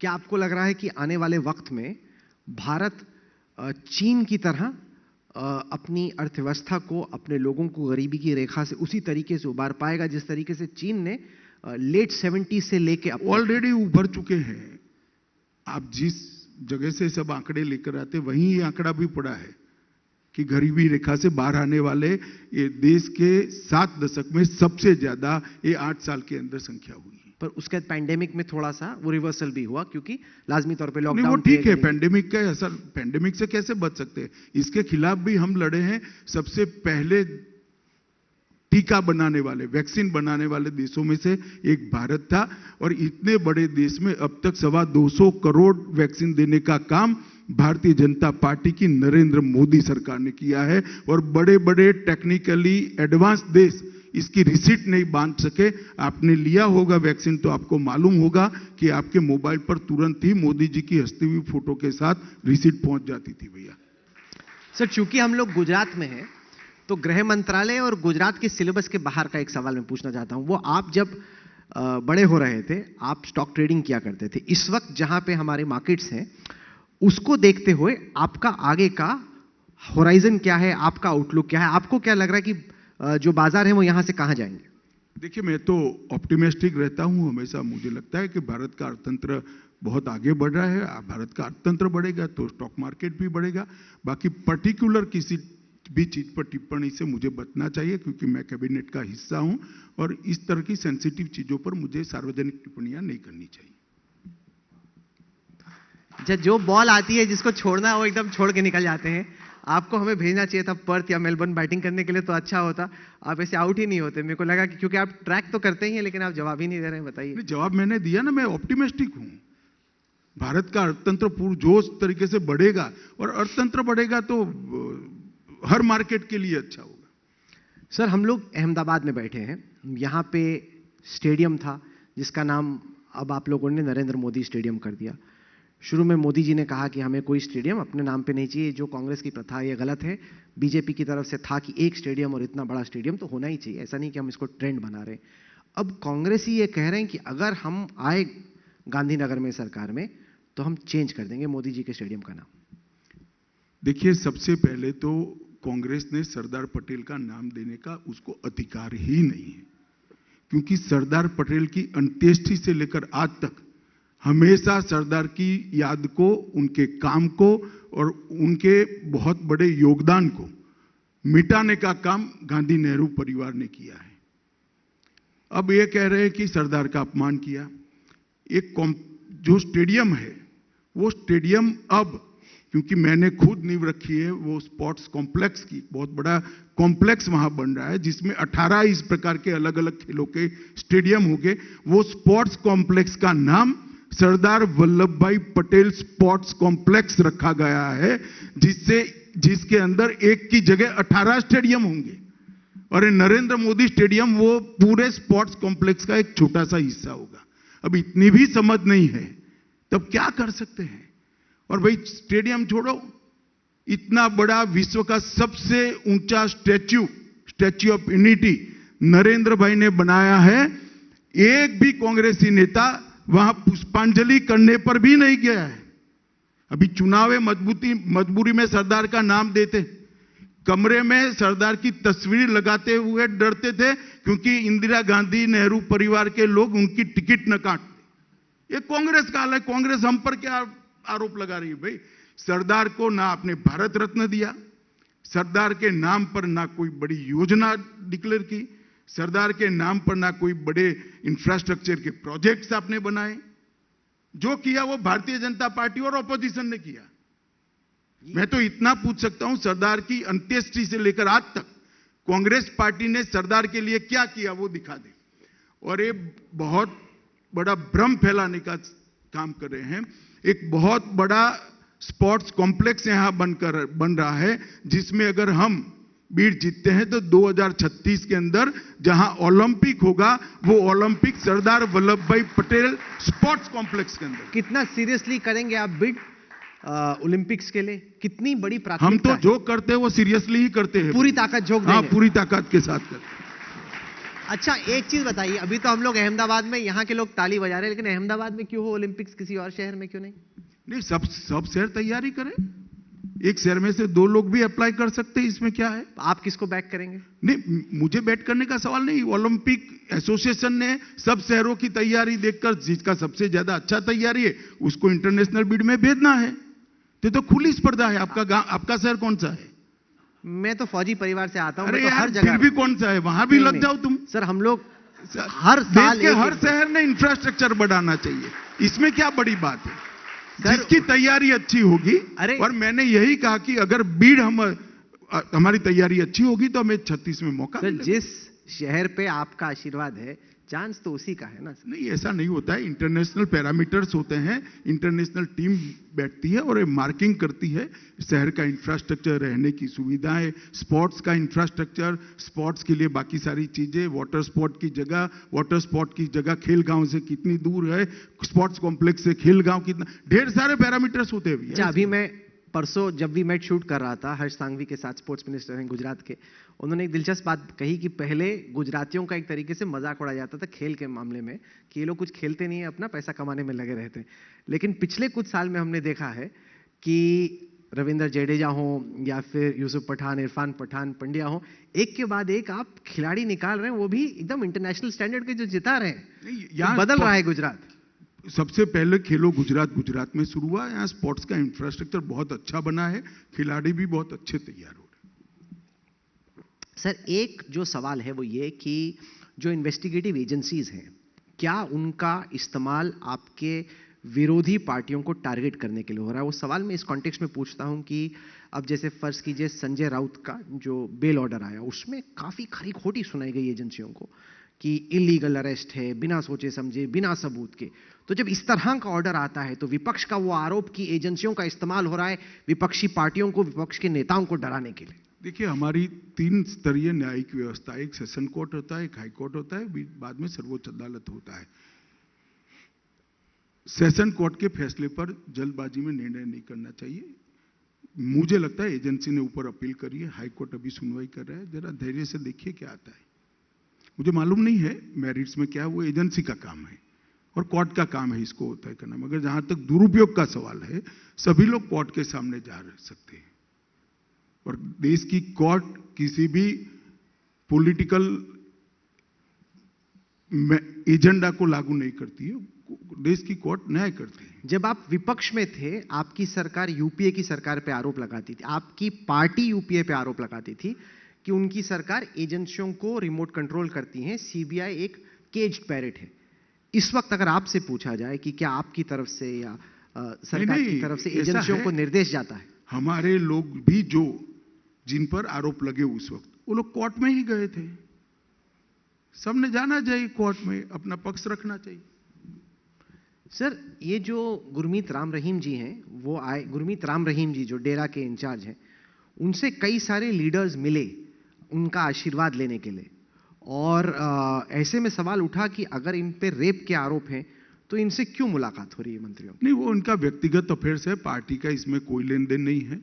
क्या आपको लग रहा है कि आने वाले वक्त में भारत चीन की तरह अपनी अर्थव्यवस्था को, अपने लोगों को गरीबी की रेखा से उसी तरीके से उबार पाएगा जिस तरीके से चीन ने लेट 70 से लेके ऑलरेडी उभर चुके हैं? आप जिस जगह से सब आंकड़े लेकर आते वहीं ये आंकड़ा भी पड़ा है कि गरीबी रेखा से बाहर आने वाले ये देश के 7 दशक में सबसे ज्यादा ये 8 साल के अंदर संख्या हुई है। पर उसके बाद पैंडेमिक में थोड़ा सा वो रिवर्सल भी हुआ क्योंकि लाजमी तौर पे लॉकडाउन। वो ठीक है, पैंडेमिक का असर, पैंडेमिक से कैसे बच सकते हैं, इसके खिलाफ भी हम लड़े हैं। सबसे पहले टीका बनाने वाले, वैक्सीन बनाने वाले देशों में से एक भारत था और इतने बड़े देश में अब तक 225 करोड़ वैक्सीन देने का काम भारतीय जनता पार्टी की नरेंद्र मोदी सरकार ने किया है। और बड़े बड़े टेक्निकली एडवांस देश इसकी रिसीट नहीं बांध सके। आपने लिया होगा वैक्सीन तो आपको मालूम होगा कि आपके मोबाइल पर तुरंत ही मोदी जी की हंसती हुई फोटो के साथ रिसीट पहुंच जाती थी। भैया सर, चूंकि हम लोग गुजरात में हैं तो गृह मंत्रालय और गुजरात के सिलेबस के बाहर का एक सवाल मैं पूछना चाहता हूं। वो आप जब बड़े हो रहे थे, आप स्टॉक ट्रेडिंग किया करते थे। इस वक्त जहां पे हमारे मार्केट्स हैं उसको देखते हुए आपका आगे का होराइजन क्या है, आपका आउटलुक क्या है? आपको क्या लग रहा है कि जो बाजार है वो यहां से कहां जाएंगे? देखिए, मैं तो ऑप्टिमिस्टिक रहता हूं हमेशा। मुझे लगता है कि भारत का अर्थतंत्र बहुत आगे बढ़ रहा है। भारत का अर्थतंत्र बढ़ेगा तो स्टॉक मार्केट भी बढ़ेगा। बाकी पर्टिकुलर किसी भी चीज पर टिप्पणी से मुझे बचना चाहिए, क्योंकि मैं कैबिनेट का हिस्सा हूं और इस तरह की सेंसिटिव चीजों पर मुझे सार्वजनिक टिप्पणियां नहीं करनी चाहिए। जो बॉल आती है जिसको छोड़ना है वो एकदम छोड़ के निकल जाते हैं। आपको हमें भेजना चाहिए था पर्थ या मेलबर्न बैटिंग करने के लिए, तो अच्छा होता। आप ऐसे आउट ही नहीं होते। मेरे को लगा कि क्योंकि आप ट्रैक तो करते ही हैं लेकिन आप जवाब ही नहीं दे रहे हैं। बताइए। जवाब मैंने दिया ना, मैं ऑप्टिमिस्टिक हूं। भारत का अर्थतंत्र पुरजोश तरीके से बढ़ेगा, और अर्थतंत्र बढ़ेगा तो हर मार्केट के लिए अच्छा होगा। सर, हम लोग अहमदाबाद में बैठे हैं। यहाँ पे स्टेडियम था जिसका नाम अब आप लोगों ने नरेंद्र मोदी स्टेडियम कर दिया। शुरू में मोदी जी ने कहा कि हमें कोई स्टेडियम अपने नाम पे नहीं चाहिए, जो कांग्रेस की प्रथा है ये गलत है। बीजेपी की तरफ से था कि एक स्टेडियम और इतना बड़ा स्टेडियम तो होना ही चाहिए, ऐसा नहीं कि हम इसको ट्रेंड बना रहे हैं। अब कांग्रेसी ये कह रहे हैं कि अगर हम आए गांधीनगर में सरकार में तो हम चेंज कर देंगे मोदी जी के स्टेडियम का नाम। देखिए, सबसे पहले तो कांग्रेस ने सरदार पटेल का नाम देने का उसको अधिकार ही नहीं है, क्योंकि सरदार पटेल की अंत्येष्टि से लेकर आज तक हमेशा सरदार की याद को, उनके काम को और उनके बहुत बड़े योगदान को मिटाने का काम गांधी नेहरू परिवार ने किया है। अब ये कह रहे हैं कि सरदार का अपमान किया। एक जो स्टेडियम है वो स्टेडियम अब, क्योंकि मैंने खुद नींव रखी है वो स्पोर्ट्स कॉम्प्लेक्स की, बहुत बड़ा कॉम्प्लेक्स वहां बन रहा है जिसमें 18 इस प्रकार के अलग अलग खेलों के स्टेडियम होंगे। वो स्पोर्ट्स कॉम्प्लेक्स का नाम सरदार वल्लभ भाई पटेल स्पोर्ट्स कॉम्प्लेक्स रखा गया है, जिसके अंदर एक की जगह 18 स्टेडियम होंगे। और ये नरेंद्र मोदी स्टेडियम वो पूरे स्पोर्ट्स कॉम्प्लेक्स का एक छोटा सा हिस्सा होगा। अब इतनी भी समझ नहीं है तब क्या कर सकते हैं। और भाई स्टेडियम छोड़ो, इतना बड़ा विश्व का सबसे ऊंचा स्टैच्यू ऑफ यूनिटी नरेंद्र भाई ने बनाया है। एक भी कांग्रेसी नेता वहां पुष्पांजलि करने पर भी नहीं गया है। अभी चुनाव मजबूरी में सरदार का नाम देते, कमरे में सरदार की तस्वीर लगाते हुए डरते थे क्योंकि इंदिरा गांधी नेहरू परिवार के लोग उनकी टिकट न काटते। ये कांग्रेस का हाल है। कांग्रेस हम पर क्या आरोप लगा रही है भाई? सरदार को ना आपने भारत रत्न दिया, सरदार के नाम पर ना कोई बड़ी योजना डिक्लेयर की, सरदार के नाम पर ना कोई बड़े इंफ्रास्ट्रक्चर के प्रोजेक्ट्स आपने बनाए। जो किया वो भारतीय जनता पार्टी और ऑपोजिशन ने किया। मैं तो इतना पूछ सकता हूं, सरदार की अंत्येष्टि से लेकर आज तक कांग्रेस पार्टी ने सरदार के लिए क्या किया वो दिखा दे। और ये बहुत बड़ा भ्रम फैलाने का काम कर रहे हैं। एक बहुत बड़ा स्पोर्ट्स कॉम्प्लेक्स यहां बन रहा है, जिसमें अगर हम बीट जीतते हैं तो 2036 के अंदर जहां ओलंपिक होगा वो ओलंपिक सरदार वल्लभ भाई पटेल स्पोर्ट्स कॉम्प्लेक्स के अंदर। कितना सीरियसली करेंगे आप बिड ओलंपिक्स के लिए? कितनी बड़ी प्राथमिकता? हम तो जो करते हैं वो सीरियसली ही करते हैं, पूरी ताकत झोंक देंगे। हाँ, पूरी ताकत के साथ करते हैं। अच्छा, एक चीज बताइए, अभी तो हम लोग अहमदाबाद में, यहाँ के लोग ताली बजा रहे हैं, लेकिन अहमदाबाद में क्यों हो ओलंपिक्स, किसी और शहर में क्यों नहीं? नहीं, सब शहर तैयारी करें। एक शहर में से 2 लोग भी अप्लाई कर सकते हैं, इसमें क्या है? आप किसको बैक करेंगे? नहीं, मुझे बैट करने का सवाल नहीं। ओलंपिक एसोसिएशन ने सब शहरों की तैयारी देखकर जिसका सबसे ज्यादा अच्छा तैयारी है उसको इंटरनेशनल बिड में भेजना है। तो खुली स्पर्धा है। आपका शहर कौन सा है? मैं तो फौजी परिवार से आता हूं। अरे तो यार, हर जगह फिर भी कौन सा है? वहां भी लग जाओ तुम। सर, हम लोग हर साल हर शहर ने इंफ्रास्ट्रक्चर बढ़ाना चाहिए, इसमें क्या बड़ी बात है? जिसकी तैयारी अच्छी होगी। और मैंने यही कहा कि अगर बीड हमारी तैयारी अच्छी होगी तो हमें 36 में मौका मिलेगा। जिस शहर पे आपका आशीर्वाद है, चांस तो उसी का है ना? नहीं, ऐसा नहीं होता है। इंटरनेशनल पैरामीटर्स होते हैं, इंटरनेशनल टीम बैठती है और मार्किंग करती है शहर का इंफ्रास्ट्रक्चर, रहने की सुविधाएं, स्पोर्ट्स का इंफ्रास्ट्रक्चर, स्पोर्ट्स के लिए बाकी सारी चीजें, वाटर स्पोर्ट की जगह खेल गांव से कितनी दूर है, स्पोर्ट्स कॉम्प्लेक्स से खेल गांव कितना, ढेर सारे पैरामीटर्स होते हैं। अच्छा, अभी मैं परसों जब भी मैच शूट कर रहा था हर्ष सांघवी के साथ, स्पोर्ट्स मिनिस्टर हैं गुजरात के, उन्होंने एक दिलचस्प बात कही कि पहले गुजरातियों का एक तरीके से मजाक उड़ाया जाता था खेल के मामले में कि ये लोग कुछ खेलते नहीं है, अपना पैसा कमाने में लगे रहते हैं। लेकिन पिछले कुछ साल में हमने देखा है कि रविंद्र जडेजा हो या फिर यूसुफ पठान, इरफान पठान, पंड्या हो, एक के बाद एक आप खिलाड़ी निकाल रहे हैं, वो भी एकदम इंटरनेशनल स्टैंडर्ड के जो जिता रहे हैं। बदल रहा है गुजरात। सबसे पहले खेलो गुजरात में शुरू हुआ। यहाँ स्पोर्ट्स का इंफ्रास्ट्रक्चर बहुत अच्छा बना है, खिलाड़ी भी बहुत अच्छे तैयार हो रहे हैं। सर, एक जो सवाल है वो ये कि जो इन्वेस्टिगेटिव एजेंसीज हैं, क्या उनका इस्तेमाल आपके विरोधी पार्टियों को टारगेट करने के लिए हो रहा है? वो सवाल मैं इस कॉन्टेक्स्ट में पूछता हूं कि अब जैसे फर्ज कीजिए संजय राउत का जो बेल ऑर्डर आया, उसमें काफी खरी खोटी सुनाई गई एजेंसियों को कि इलीगल अरेस्ट है, बिना सोचे समझे, बिना सबूत के। तो जब इस तरह का ऑर्डर आता है तो विपक्ष का वो आरोप कि एजेंसियों का इस्तेमाल हो रहा है विपक्षी पार्टियों को, विपक्ष के नेताओं को डराने के लिए। देखिए, हमारी 3 स्तरीय न्यायिक व्यवस्था है। एक सेशन कोर्ट होता है, एक हाई कोर्ट होता है, बाद में सर्वोच्च अदालत होता है। सेशन कोर्ट के फैसले पर जल्दबाजी में निर्णय नहीं करना चाहिए। मुझे लगता है एजेंसी ने ऊपर अपील करी है, हाई कोर्ट अभी सुनवाई कर रहा है। जरा धैर्य से देखिए क्या आता है। मुझे मालूम नहीं है मेरिट्स में क्या, वो एजेंसी का काम है और कोर्ट का काम है इसको तय करना। मगर जहां तक दुरुपयोग का सवाल है, सभी लोग कोर्ट के सामने जा सकते हैं और देश की कोर्ट किसी भी पॉलिटिकल एजेंडा को लागू नहीं करती है। देश की कोर्ट न्याय करती है। जब आप विपक्ष में थे, आपकी सरकार यूपीए की सरकार पे आरोप लगाती थी, आपकी पार्टी यूपीए पे आरोप लगाती थी कि उनकी सरकार एजेंसियों को रिमोट कंट्रोल करती है, सीबीआई एक केज्ड पैरेट है। इस वक्त अगर आपसे पूछा जाए कि क्या आपकी तरफ से या सरकार की तरफ से एजेंसियों को निर्देश जाता है? हमारे लोग भी जो जिन पर आरोप लगे उस वक्त, वो लोग कोर्ट में ही गए थे। सबने जाना चाहिए, कोर्ट में अपना पक्ष रखना चाहिए। सर, ये जो गुरमीत राम रहीम जी हैं, वो आए, गुरमीत राम रहीम जी जो डेरा के इंचार्ज हैं, उनसे कई सारे लीडर्स मिले उनका आशीर्वाद लेने के लिए, और ऐसे में सवाल उठा कि अगर इन पे रेप के आरोप हैं तो इनसे क्यों मुलाकात हो रही है मंत्रियों की? नहीं, वो उनका व्यक्तिगत अफेयर्स है, पार्टी का इसमें कोई लेन देन नहीं है।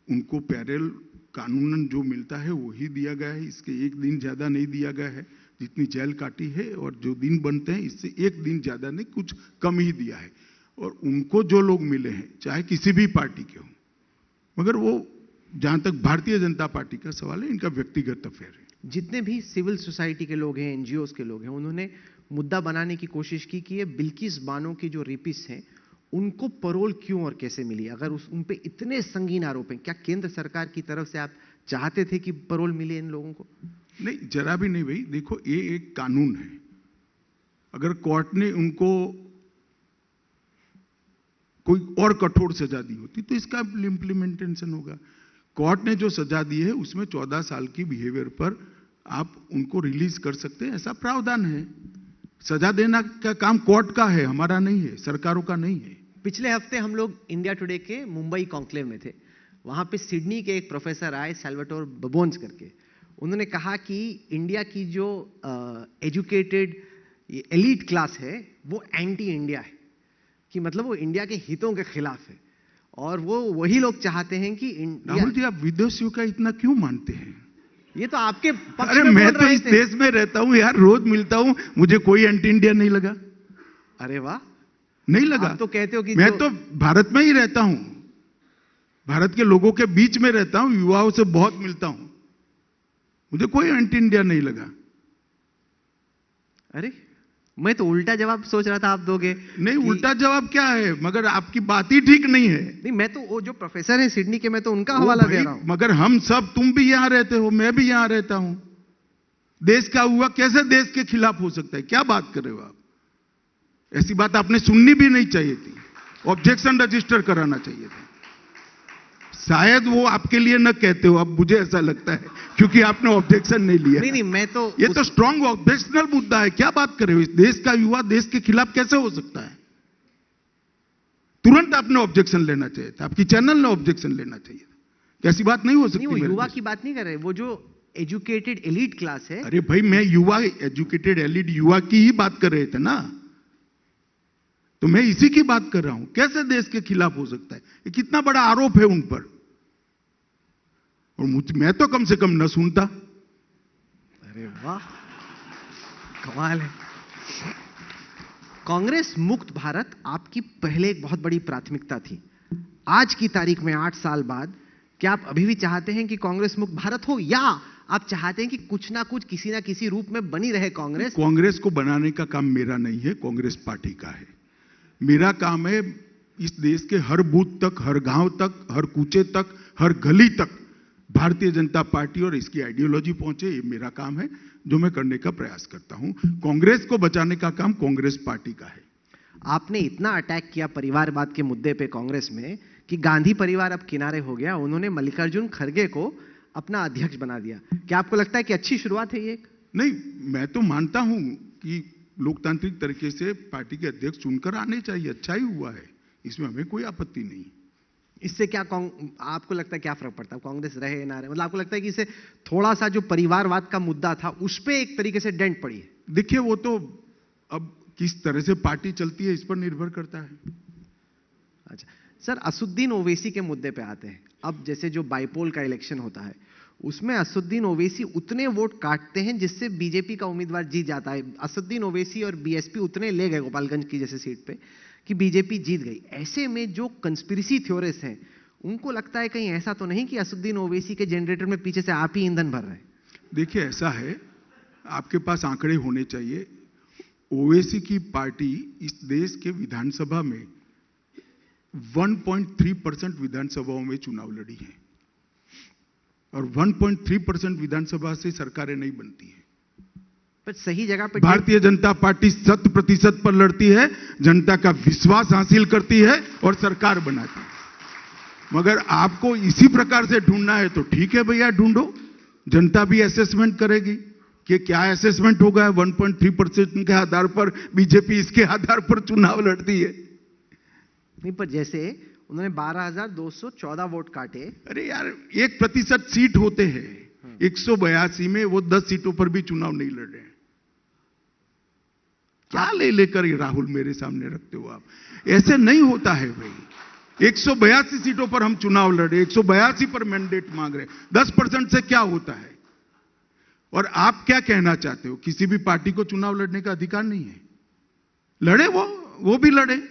उनको पैरेल कानूनन जो मिलता है वही दिया गया है, इसके एक दिन ज्यादा नहीं दिया गया है। जितनी जेल काटी है और जो दिन बनते हैं इससे एक दिन ज्यादा नहीं, कुछ कम ही दिया है। और उनको जो लोग मिले हैं, चाहे किसी भी पार्टी के हों, मगर वो जहां तक भारतीय जनता पार्टी का सवाल है, इनका व्यक्तिगत अफेयर है। जितने भी सिविल सोसाइटी के लोग हैं, एनजीओज के लोग हैं, उन्होंने मुद्दा बनाने की कोशिश की कि ये बिल्किस बानो की जो रेपिस्ट हैं उनको परोल क्यों और कैसे मिली? अगर उन पे इतने संगीन आरोप हैं, क्या केंद्र सरकार की तरफ से आप चाहते थे कि परोल मिले इन लोगों को? नहीं, जरा भी नहीं भाई। देखो, ये एक कानून है। अगर कोर्ट ने उनको कोई और कठोर सजा दी होती तो इसका इंप्लीमेंटेशन होगा। कोर्ट ने जो सजा दी है उसमें 14 साल की बिहेवियर पर आप उनको रिलीज कर सकते हैं, ऐसा प्रावधान है। सजा देना का काम कोर्ट का है, हमारा नहीं है, सरकारों का नहीं है। पिछले हफ्ते हम लोग इंडिया टुडे के मुंबई कॉन्क्लेव में थे। वहां पे सिडनी के एक प्रोफेसर आए, सैल्वाटोर बबोन्स करके। उन्होंने कहा कि इंडिया की जो एजुकेटेड एलीट क्लास है वो एंटी इंडिया है, कि मतलब वो इंडिया के हितों के खिलाफ है, और वो वही लोग चाहते हैं कि राहुल जी, आप विदेशियों का इतना क्यों मानते हैं? ये तो आपके पक्ष अरे में मैं तो इस देश में रहता हूं यार, रोज मिलता हूं, मुझे कोई एंटी इंडिया नहीं लगा। अरे वाह, नहीं लगा। आप तो कहते हो कि मैं तो भारत में ही रहता हूं, भारत के लोगों के बीच में रहता हूं, युवाओं से बहुत मिलता हूं, मुझे कोई एंटी इंडिया नहीं लगा। अरे, मैं तो उल्टा जवाब सोच रहा था आप दोगे। नहीं, उल्टा जवाब क्या है? मगर आपकी बात ही ठीक नहीं है। नहीं, मैं तो वो जो प्रोफेसर है सिडनी के, मैं तो उनका हवाला दे रहा हूं। मगर हम सब, तुम भी यहां रहते हो, मैं भी यहां रहता हूं। देश का हुआ कैसे देश के खिलाफ हो सकता है? क्या बात कर रहे हो आप? ऐसी बात आपने सुननी भी नहीं चाहिए थी, ऑब्जेक्शन रजिस्टर कराना चाहिए था। शायद वो आपके लिए न कहते हो, अब मुझे ऐसा लगता है, क्योंकि आपने ऑब्जेक्शन नहीं लिया। नहीं, मैं तो ये तो स्ट्रॉन्ग ऑब्जेक्शनल मुद्दा है। क्या बात कर रहे हो? इस देश का युवा देश के खिलाफ कैसे हो सकता है? तुरंत आपने ऑब्जेक्शन लेना चाहिए था, आपकी चैनल ने ऑब्जेक्शन लेना चाहिए था। कैसी बात नहीं हो सकती। वो युवा की बात नहीं कर रहे, वो जो एजुकेटेड एलीट क्लास है। अरे भाई, मैं युवा, एजुकेटेड एलीट युवा की ही बात कर रहे थे ना, तो मैं इसी की बात कर रहा हूं। कैसे देश के खिलाफ हो सकता है? ये कितना बड़ा आरोप है उन पर, और मैं तो कम से कम न सुनता। अरे वाह, कमाल है। कांग्रेस मुक्त भारत आपकी पहले एक बहुत बड़ी प्राथमिकता थी। आज की तारीख में 8 साल बाद क्या आप अभी भी चाहते हैं कि कांग्रेस मुक्त भारत हो, या आप चाहते हैं कि कुछ ना कुछ किसी ना किसी रूप में बनी रहे कांग्रेस? कांग्रेस को बनाने का काम मेरा नहीं है, कांग्रेस पार्टी का है। मेरा काम है इस देश के हर बूथ तक, हर गांव तक, हर कूचे तक, हर गली तक भारतीय जनता पार्टी और इसकी आइडियोलॉजी पहुंचे। ये मेरा काम है जो मैं करने का प्रयास करता हूं। कांग्रेस को बचाने का काम कांग्रेस पार्टी का है। आपने इतना अटैक किया परिवारवाद के मुद्दे पे कांग्रेस में कि गांधी परिवार अब किनारे हो गया। उन्होंने मल्लिकार्जुन खड़गे को अपना अध्यक्ष बना दिया। क्या आपको लगता है कि अच्छी शुरुआत है ये? नहीं, मैं तो मानता हूं कि लोकतांत्रिक तरीके से पार्टी के अध्यक्ष चुनकर आने चाहिए। अच्छा ही हुआ है, इसमें हमें कोई आपत्ति नहीं। इससे क्या आपको लगता है क्या फर्क पड़ता है, कांग्रेस रहे ना रहे? मतलब आपको लगता है कि इससे थोड़ा सा जो परिवारवाद का मुद्दा था उस पर एक तरीके से डेंट पड़ी है? देखिए, वो तो अब किस तरह से पार्टी चलती है इस पर निर्भर करता है। अच्छा सर, असुद्दीन ओवैसी के मुद्दे पे आते हैं। अब जैसे जो बाइपोल का इलेक्शन होता है उसमें असुद्दीन ओवैसी उतने वोट काटते हैं जिससे बीजेपी का उम्मीदवार जीत जाता है। असुद्दीन ओवैसी और बीएसपी उतने ले गए गोपालगंज की जैसे सीट पे कि बीजेपी जीत गई। ऐसे में जो कंस्पिरेसी थ्योरिस्ट हैं उनको लगता है कहीं ऐसा तो नहीं कि असुद्दीन ओवैसी के जनरेटर में पीछे से आप ही ईंधन भर रहे हैं? देखिए, ऐसा है, आपके पास आंकड़े होने चाहिए। ओवैसी की पार्टी इस देश के विधानसभा में 1.3% विधानसभाओं में चुनाव लड़ी है और 1.3% विधानसभा से सरकारें नहीं बनती है। पर सही जगह पे भारतीय जनता पार्टी 100% पर लड़ती है, जनता का विश्वास हासिल करती है और सरकार बनाती है। मगर आपको इसी प्रकार से ढूंढना है तो ठीक है भैया, ढूंढो। जनता भी असेसमेंट करेगी कि क्या असेसमेंट होगा। 1.3% के आधार पर बीजेपी इसके आधार पर चुनाव लड़ती है। नहीं, पर जैसे उन्होंने 12,214 वोट काटे। अरे यार, 1% सीट होते हैं। 182 में वो 10 सीटों पर भी चुनाव नहीं लड़ रहे हैं। क्या ले लेकर ये राहुल मेरे सामने रखते हो आप? ऐसे नहीं होता है भाई। 182 सीटों पर हम चुनाव लड़े, 182 पर मैंडेट मांग रहे, 10% से क्या होता है? और आप क्या कहना चाहते हो? किसी भी पार्टी को चुनाव लड़ने का अधिकार नहीं है? लड़े वो भी लड़े।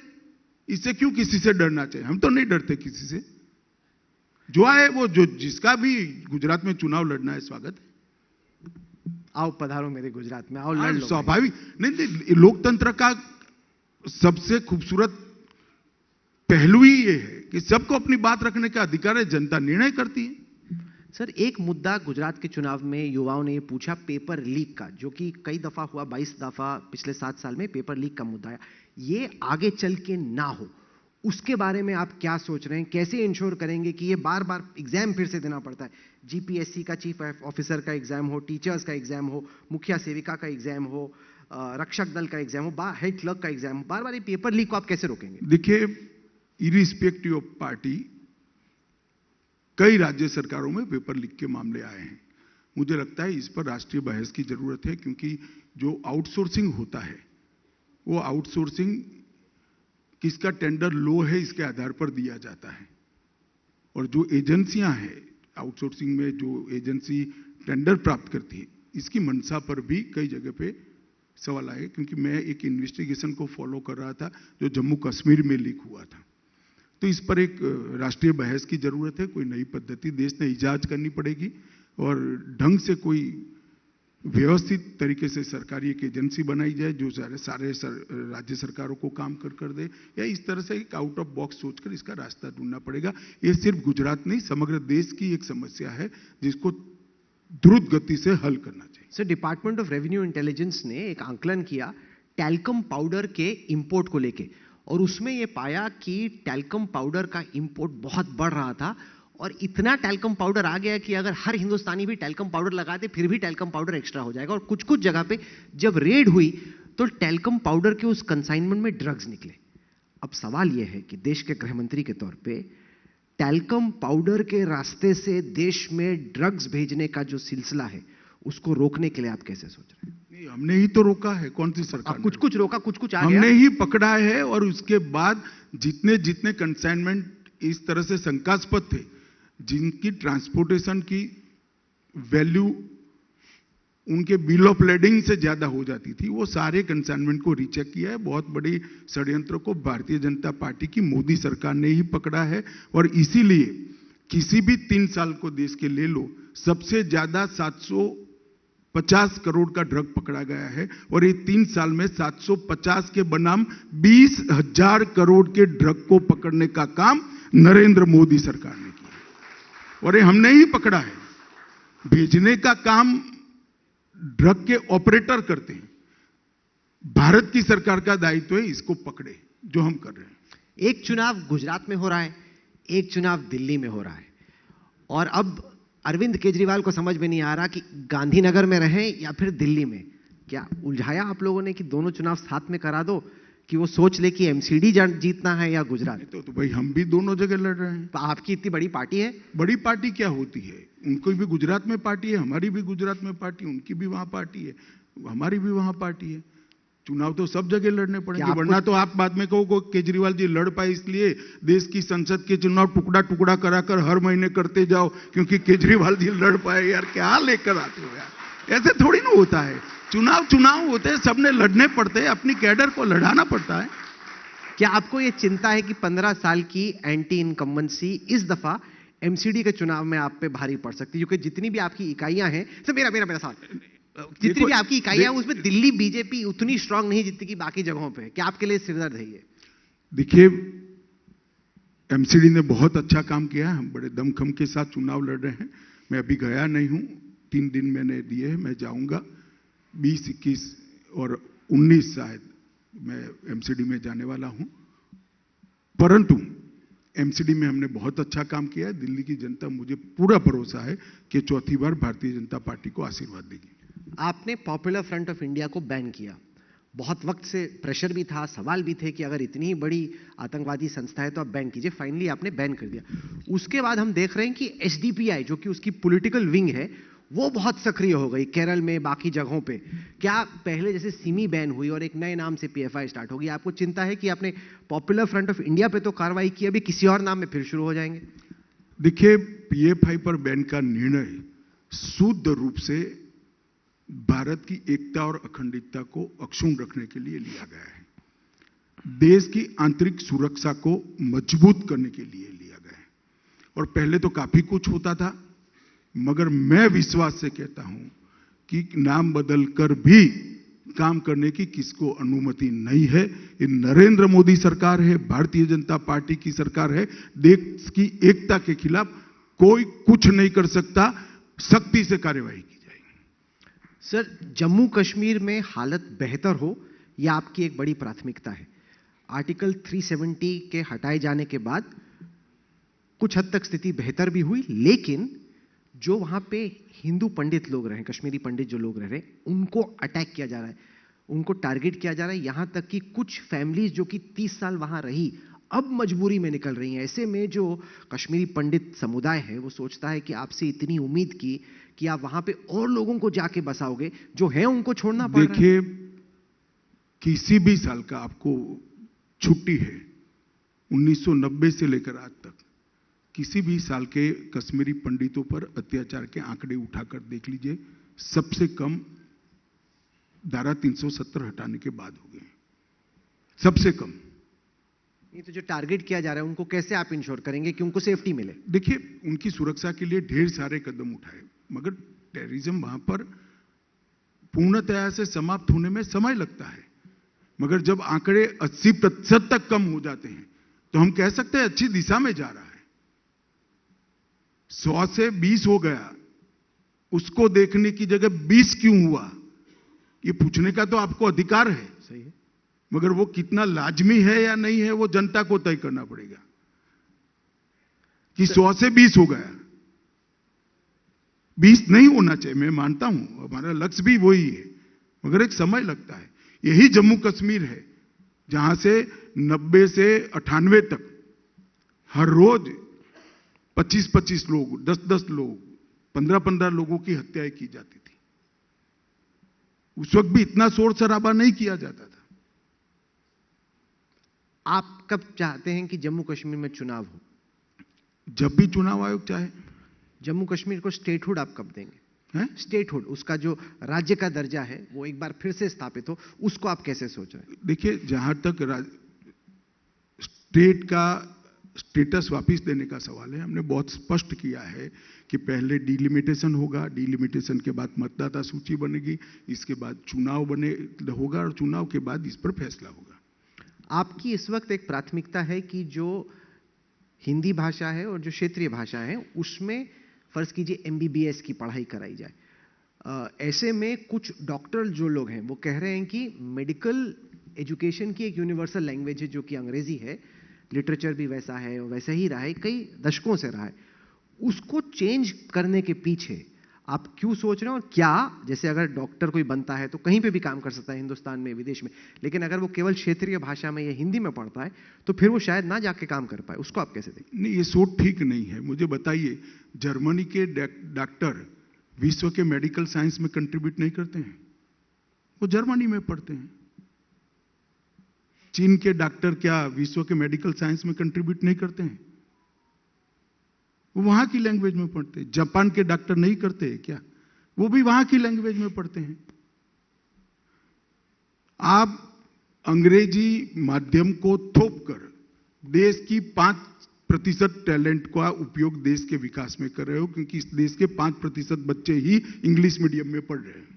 इससे क्यों किसी से डरना चाहिए? हम तो नहीं डरते किसी से। जो आए वो, जो जिसका भी गुजरात में चुनाव लड़ना है, स्वागत है। आओ पधारो मेरे गुजरात में, आओ लड़ लो। स्वाभाविक नहीं, लोकतंत्र का सबसे खूबसूरत पहलू ही ये है कि सबको अपनी बात रखने का अधिकार है, जनता निर्णय करती है। सर, एक मुद्दा गुजरात के चुनाव में युवाओं ने ये पूछा पेपर लीक का, जो कि कई दफा हुआ, 22 दफा पिछले 7 साल में पेपर लीक का मुद्दा आया। ये आगे चल के ना हो, उसके बारे में आप क्या सोच रहे हैं? कैसे इंश्योर करेंगे कि ये बार बार एग्जाम फिर से देना पड़ता है? जीपीएससी का चीफ ऑफिसर का एग्जाम हो, टीचर्स का एग्जाम हो, मुखिया सेविका का एग्जाम हो, रक्षक दल का एग्जाम हो, हेड क्लर्क का एग्जाम हो, बार बार ये पेपर लीक को आप कैसे रोकेंगे? देखिए, इरिस्पेक्टिव ऑफ पार्टी कई राज्य सरकारों में पेपर लीक के मामले आए हैं। मुझे लगता है इस पर राष्ट्रीय बहस की जरूरत है, क्योंकि जो आउटसोर्सिंग होता है वो आउटसोर्सिंग किसका टेंडर लो है इसके आधार पर दिया जाता है। और जो एजेंसियां हैं आउटसोर्सिंग में, जो एजेंसी टेंडर प्राप्त करती है, इसकी मंशा पर भी कई जगह पे सवाल आए। क्योंकि मैं एक इन्वेस्टिगेशन को फॉलो कर रहा था जो जम्मू कश्मीर में लीक हुआ था। तो इस पर एक राष्ट्रीय बहस की जरूरत है। कोई नई पद्धति देश ने इजाद करनी पड़ेगी और ढंग से कोई व्यवस्थित तरीके से सरकारी एक एजेंसी बनाई जाए जो सारे राज्य सरकारों को काम कर दे, या इस तरह से एक आउट ऑफ बॉक्स सोचकर इसका रास्ता ढूंढना पड़ेगा। ये सिर्फ गुजरात नहीं, समग्र देश की एक समस्या है जिसको द्रुत गति से हल करना चाहिए। Sir, department of revenue intelligence ने एक आंकलन किया टैल्कम पाउडर के इंपोर्ट को लेके, और उसमें यह पाया कि टैल्कम पाउडर का इंपोर्ट बहुत बढ़ रहा था। और इतना टैल्कम पाउडर आ गया कि अगर हर हिंदुस्तानी भी टैल्कम पाउडर लगा दे फिर भी टैल्कम पाउडर एक्स्ट्रा हो जाएगा। और कुछ कुछ जगह पे जब रेड हुई तो टैल्कम पाउडर के उस कंसाइनमेंट में ड्रग्स निकले। अब सवाल यह है कि देश के गृह मंत्री के तौर पे टैल्कम पाउडर के रास्ते से देश में ड्रग्स भेजने का जो सिलसिला है उसको रोकने के लिए आप कैसे सोच रहे हैं? नहीं, हमने ही तो रोका है। कौन सी सरकार? कुछ कुछ रोका, कुछ कुछ आ गया। हमने ही पकड़ा है। और उसके बाद जितने जितने कंसाइनमेंट इस तरह से शंकास्पद थे, जिनकी ट्रांसपोर्टेशन की वैल्यू उनके बिल ऑफ लेडिंग से ज्यादा हो जाती थी। वो सारे कंसाइनमेंट को रीचेक किया है। बहुत बड़ी षड्यंत्र को भारतीय जनता पार्टी की मोदी सरकार ने ही पकड़ा है और इसीलिए किसी भी 3 साल को देश के ले लो, सबसे ज्यादा 750 करोड़ का ड्रग पकड़ा गया है और ये 3 साल में 750 के बनाम 20,000 करोड़ के ड्रग को पकड़ने का काम नरेंद्र मोदी सरकार ने किया और ये हमने ही पकड़ा है। भेजने का काम ड्रग के ऑपरेटर करते हैं। भारत की सरकार का दायित्व है इसको पकड़े, जो हम कर रहे हैं। एक चुनाव गुजरात में हो रहा है, एक चुनाव दिल्ली में हो रहा है और अब अरविंद केजरीवाल को समझ में नहीं आ रहा कि गांधीनगर में रहें या फिर दिल्ली में। क्या उलझाया आप लोगों ने कि दोनों चुनाव साथ में करा दो, कि वो सोच ले कि एमसीडी जीतना है या गुजरात? तो भाई हम भी दोनों जगह लड़ रहे हैं। तो आपकी इतनी बड़ी पार्टी है। बड़ी पार्टी क्या होती है? उनको भी गुजरात में पार्टी है, हमारी भी गुजरात में पार्टी, उनकी भी वहां पार्टी है, हमारी भी वहां पार्टी है। चुनाव तो सब जगह लड़ने पड़ेंगे, वरना तो आप बाद में कहो केजरीवाल जी लड़ पाए इसलिए देश की संसद के चुनाव टुकड़ा टुकड़ा कराकर हर महीने करते जाओ क्योंकि केजरीवाल जी लड़ पाए। यार क्या लेकर आते हो यार, ऐसे थोड़ी ना होता है। चुनाव होते हैं, सबने लड़ने पड़ते हैं, अपनी कैडर को लड़ाना पड़ता है। क्या आपको यह चिंता है कि 15 साल की एंटी इनकम्बेंसी इस दफा एमसीडी के चुनाव में आप पे भारी पड़ सकती है? क्योंकि जितनी भी आपकी इकाइयां हैं, सर मेरा सवाल, जितनी भी आपकी इकाइयां उसमें दिल्ली बीजेपी उतनी स्ट्रांग नहीं जितनी की बाकी जगहों पे। क्या आपके लिए सिरदर्द है ये? देखिए, एमसीडी ने बहुत अच्छा काम किया है, हम बड़े दमखम के साथ चुनाव लड़ रहे हैं। मैं अभी गया नहीं हूं, 3 दिन मैंने दिए हैं, मैं जाऊंगा 20, 21 और 19 शायद मैं एमसीडी में जाने वाला हूं। परंतु एमसीडी में हमने बहुत अच्छा काम किया है। दिल्ली की जनता, मुझे पूरा भरोसा है कि चौथी बार भारतीय जनता पार्टी को आशीर्वाद देगी। आपने पॉपुलर फ्रंट ऑफ इंडिया को बैन किया। बहुत वक्त से प्रेशर भी था, सवाल भी थे कि अगर इतनी बड़ी आतंकवादी संस्था है तो आप बैन कीजिए। फाइनली आपने बैन कर दिया। उसके बाद हम देख रहे हैं कि एसडीपीआई, जो कि उसकी पॉलिटिकल विंग है, वो बहुत सक्रिय हो गई केरल में, बाकी जगहों पे। क्या पहले जैसे सिमी बैन हुई और एक नए नाम से पीएफआई स्टार्ट होगी, आपको चिंता है कि आपने पॉपुलर फ्रंट ऑफ इंडिया पे तो कार्रवाई की, अभी किसी और नाम में फिर शुरू हो जाएंगे? देखिए, पीएफआई पर बैन का निर्णय शुद्ध रूप से भारत की एकता और अखंडता को अक्षुण्ण रखने के लिए लिया गया है। देश की आंतरिक सुरक्षा को मजबूत करने के लिए लिया गया है। और पहले तो काफी कुछ होता था, मगर मैं विश्वास से कहता हूं कि नाम बदलकर भी काम करने की किसको अनुमति नहीं है। ये नरेंद्र मोदी सरकार है, भारतीय जनता पार्टी की सरकार है। देश की एकता के खिलाफ कोई कुछ नहीं कर सकता। सख्ती से कार्यवाही की जाएगी। सर, जम्मू कश्मीर में हालत बेहतर हो, यह आपकी एक बड़ी प्राथमिकता है। आर्टिकल 370 के हटाए जाने के बाद कुछ हद तक स्थिति बेहतर भी हुई, लेकिन जो वहां पे हिंदू पंडित लोग रहे, कश्मीरी पंडित जो लोग रह रहे, उनको अटैक किया जा रहा है, उनको टारगेट किया जा रहा है। यहां तक कि कुछ फैमिलीज जो कि 30 साल वहां रही, अब मजबूरी में निकल रही हैं। ऐसे में जो कश्मीरी पंडित समुदाय है, वो सोचता है कि आपसे इतनी उम्मीद की कि आप वहां पे और लोगों को जाके बसाओगे, जो है उनको छोड़ना पड़ रहा है। देखिए, किसी भी साल का आपको छुट्टी है, 1990 से लेकर आज तक किसी भी साल के कश्मीरी पंडितों पर अत्याचार के आंकड़े उठाकर देख लीजिए, सबसे कम धारा 370 हटाने के बाद हो गए, सबसे कम। ये तो जो टारगेट किया जा रहा है, उनको कैसे आप इंश्योर करेंगे कि उनको सेफ्टी मिले? देखिए, उनकी सुरक्षा के लिए ढेर सारे कदम उठाए, मगर टेररिज्म वहां पर पूर्णतया से समाप्त होने में समय लगता है। मगर जब आंकड़े 80% तक कम हो जाते हैं तो हम कह सकते हैं अच्छी दिशा में जा रहा है। 100 से 20 हो गया, उसको देखने की जगह 20 क्यों हुआ, ये पूछने का तो आपको अधिकार है। सही है, मगर वो कितना लाजमी है या नहीं है, वो जनता को तय करना पड़ेगा। कि 100 से 20 हो गया, 20 नहीं होना चाहिए, मैं मानता हूं, हमारा लक्ष्य भी वही है, मगर एक समय लगता है। यही जम्मू कश्मीर है जहां से 90 से 98 तक हर रोज 25-25 लोग, 10-10 लोग, 15-15 लोगों की हत्याएं की जाती थी। उस वक्त भी इतना शोर शराबा नहीं किया जाता था। आप कब चाहते हैं कि जम्मू कश्मीर में चुनाव हो? जब भी चुनाव आयोग चाहे। जम्मू कश्मीर को स्टेटहुड आप कब देंगे? स्टेटहुड, उसका जो राज्य का दर्जा है वो एक बार फिर से स्थापित हो, उसको आप कैसे सोच रहे हैं? देखिए, जहां तक स्टेट का स्टेटस वापस देने का सवाल है, हमने बहुत स्पष्ट किया है कि पहले डिलिमिटेशन होगा, डिलिमिटेशन के बाद मतदाता सूची बनेगी, इसके बाद चुनाव होगा और चुनाव के बाद इस पर फैसला होगा। आपकी इस वक्त एक प्राथमिकता है कि जो हिंदी भाषा है और जो क्षेत्रीय भाषा है उसमें फर्ज कीजिए एमबीबीएस की पढ़ाई कराई जाए। ऐसे में कुछ डॉक्टर जो लोग हैं वो कह रहे हैं कि मेडिकल एजुकेशन की एक यूनिवर्सल लैंग्वेज है जो कि अंग्रेजी है, लिटरेचर भी वैसा है और वैसा ही रहा है, कई दशकों से रहा है, उसको चेंज करने के पीछे आप क्यों सोच रहे हो? और क्या, जैसे अगर डॉक्टर कोई बनता है तो कहीं पे भी काम कर सकता है, हिंदुस्तान में, विदेश में, लेकिन अगर वो केवल क्षेत्रीय भाषा में या हिंदी में पढ़ता है तो फिर वो शायद ना जाके काम कर पाए, उसको आप कैसे देखते? नहीं, ये सोच ठीक नहीं है। मुझे बताइए, जर्मनी के डॉक्टर विश्व के मेडिकल साइंस में कंट्रीब्यूट नहीं करते हैं? वो जर्मनी में पढ़ते हैं। चीन के डॉक्टर क्या विश्व के मेडिकल साइंस में कंट्रीब्यूट नहीं करते हैं? वो वहां की लैंग्वेज में पढ़ते हैं। जापान के डॉक्टर नहीं करते हैं क्या? वो भी वहां की लैंग्वेज में पढ़ते हैं। आप अंग्रेजी माध्यम को थोप कर देश की 5% टैलेंट का उपयोग देश के विकास में कर रहे हो, क्योंकि इस देश के 5% बच्चे ही इंग्लिश मीडियम में पढ़ रहे हैं।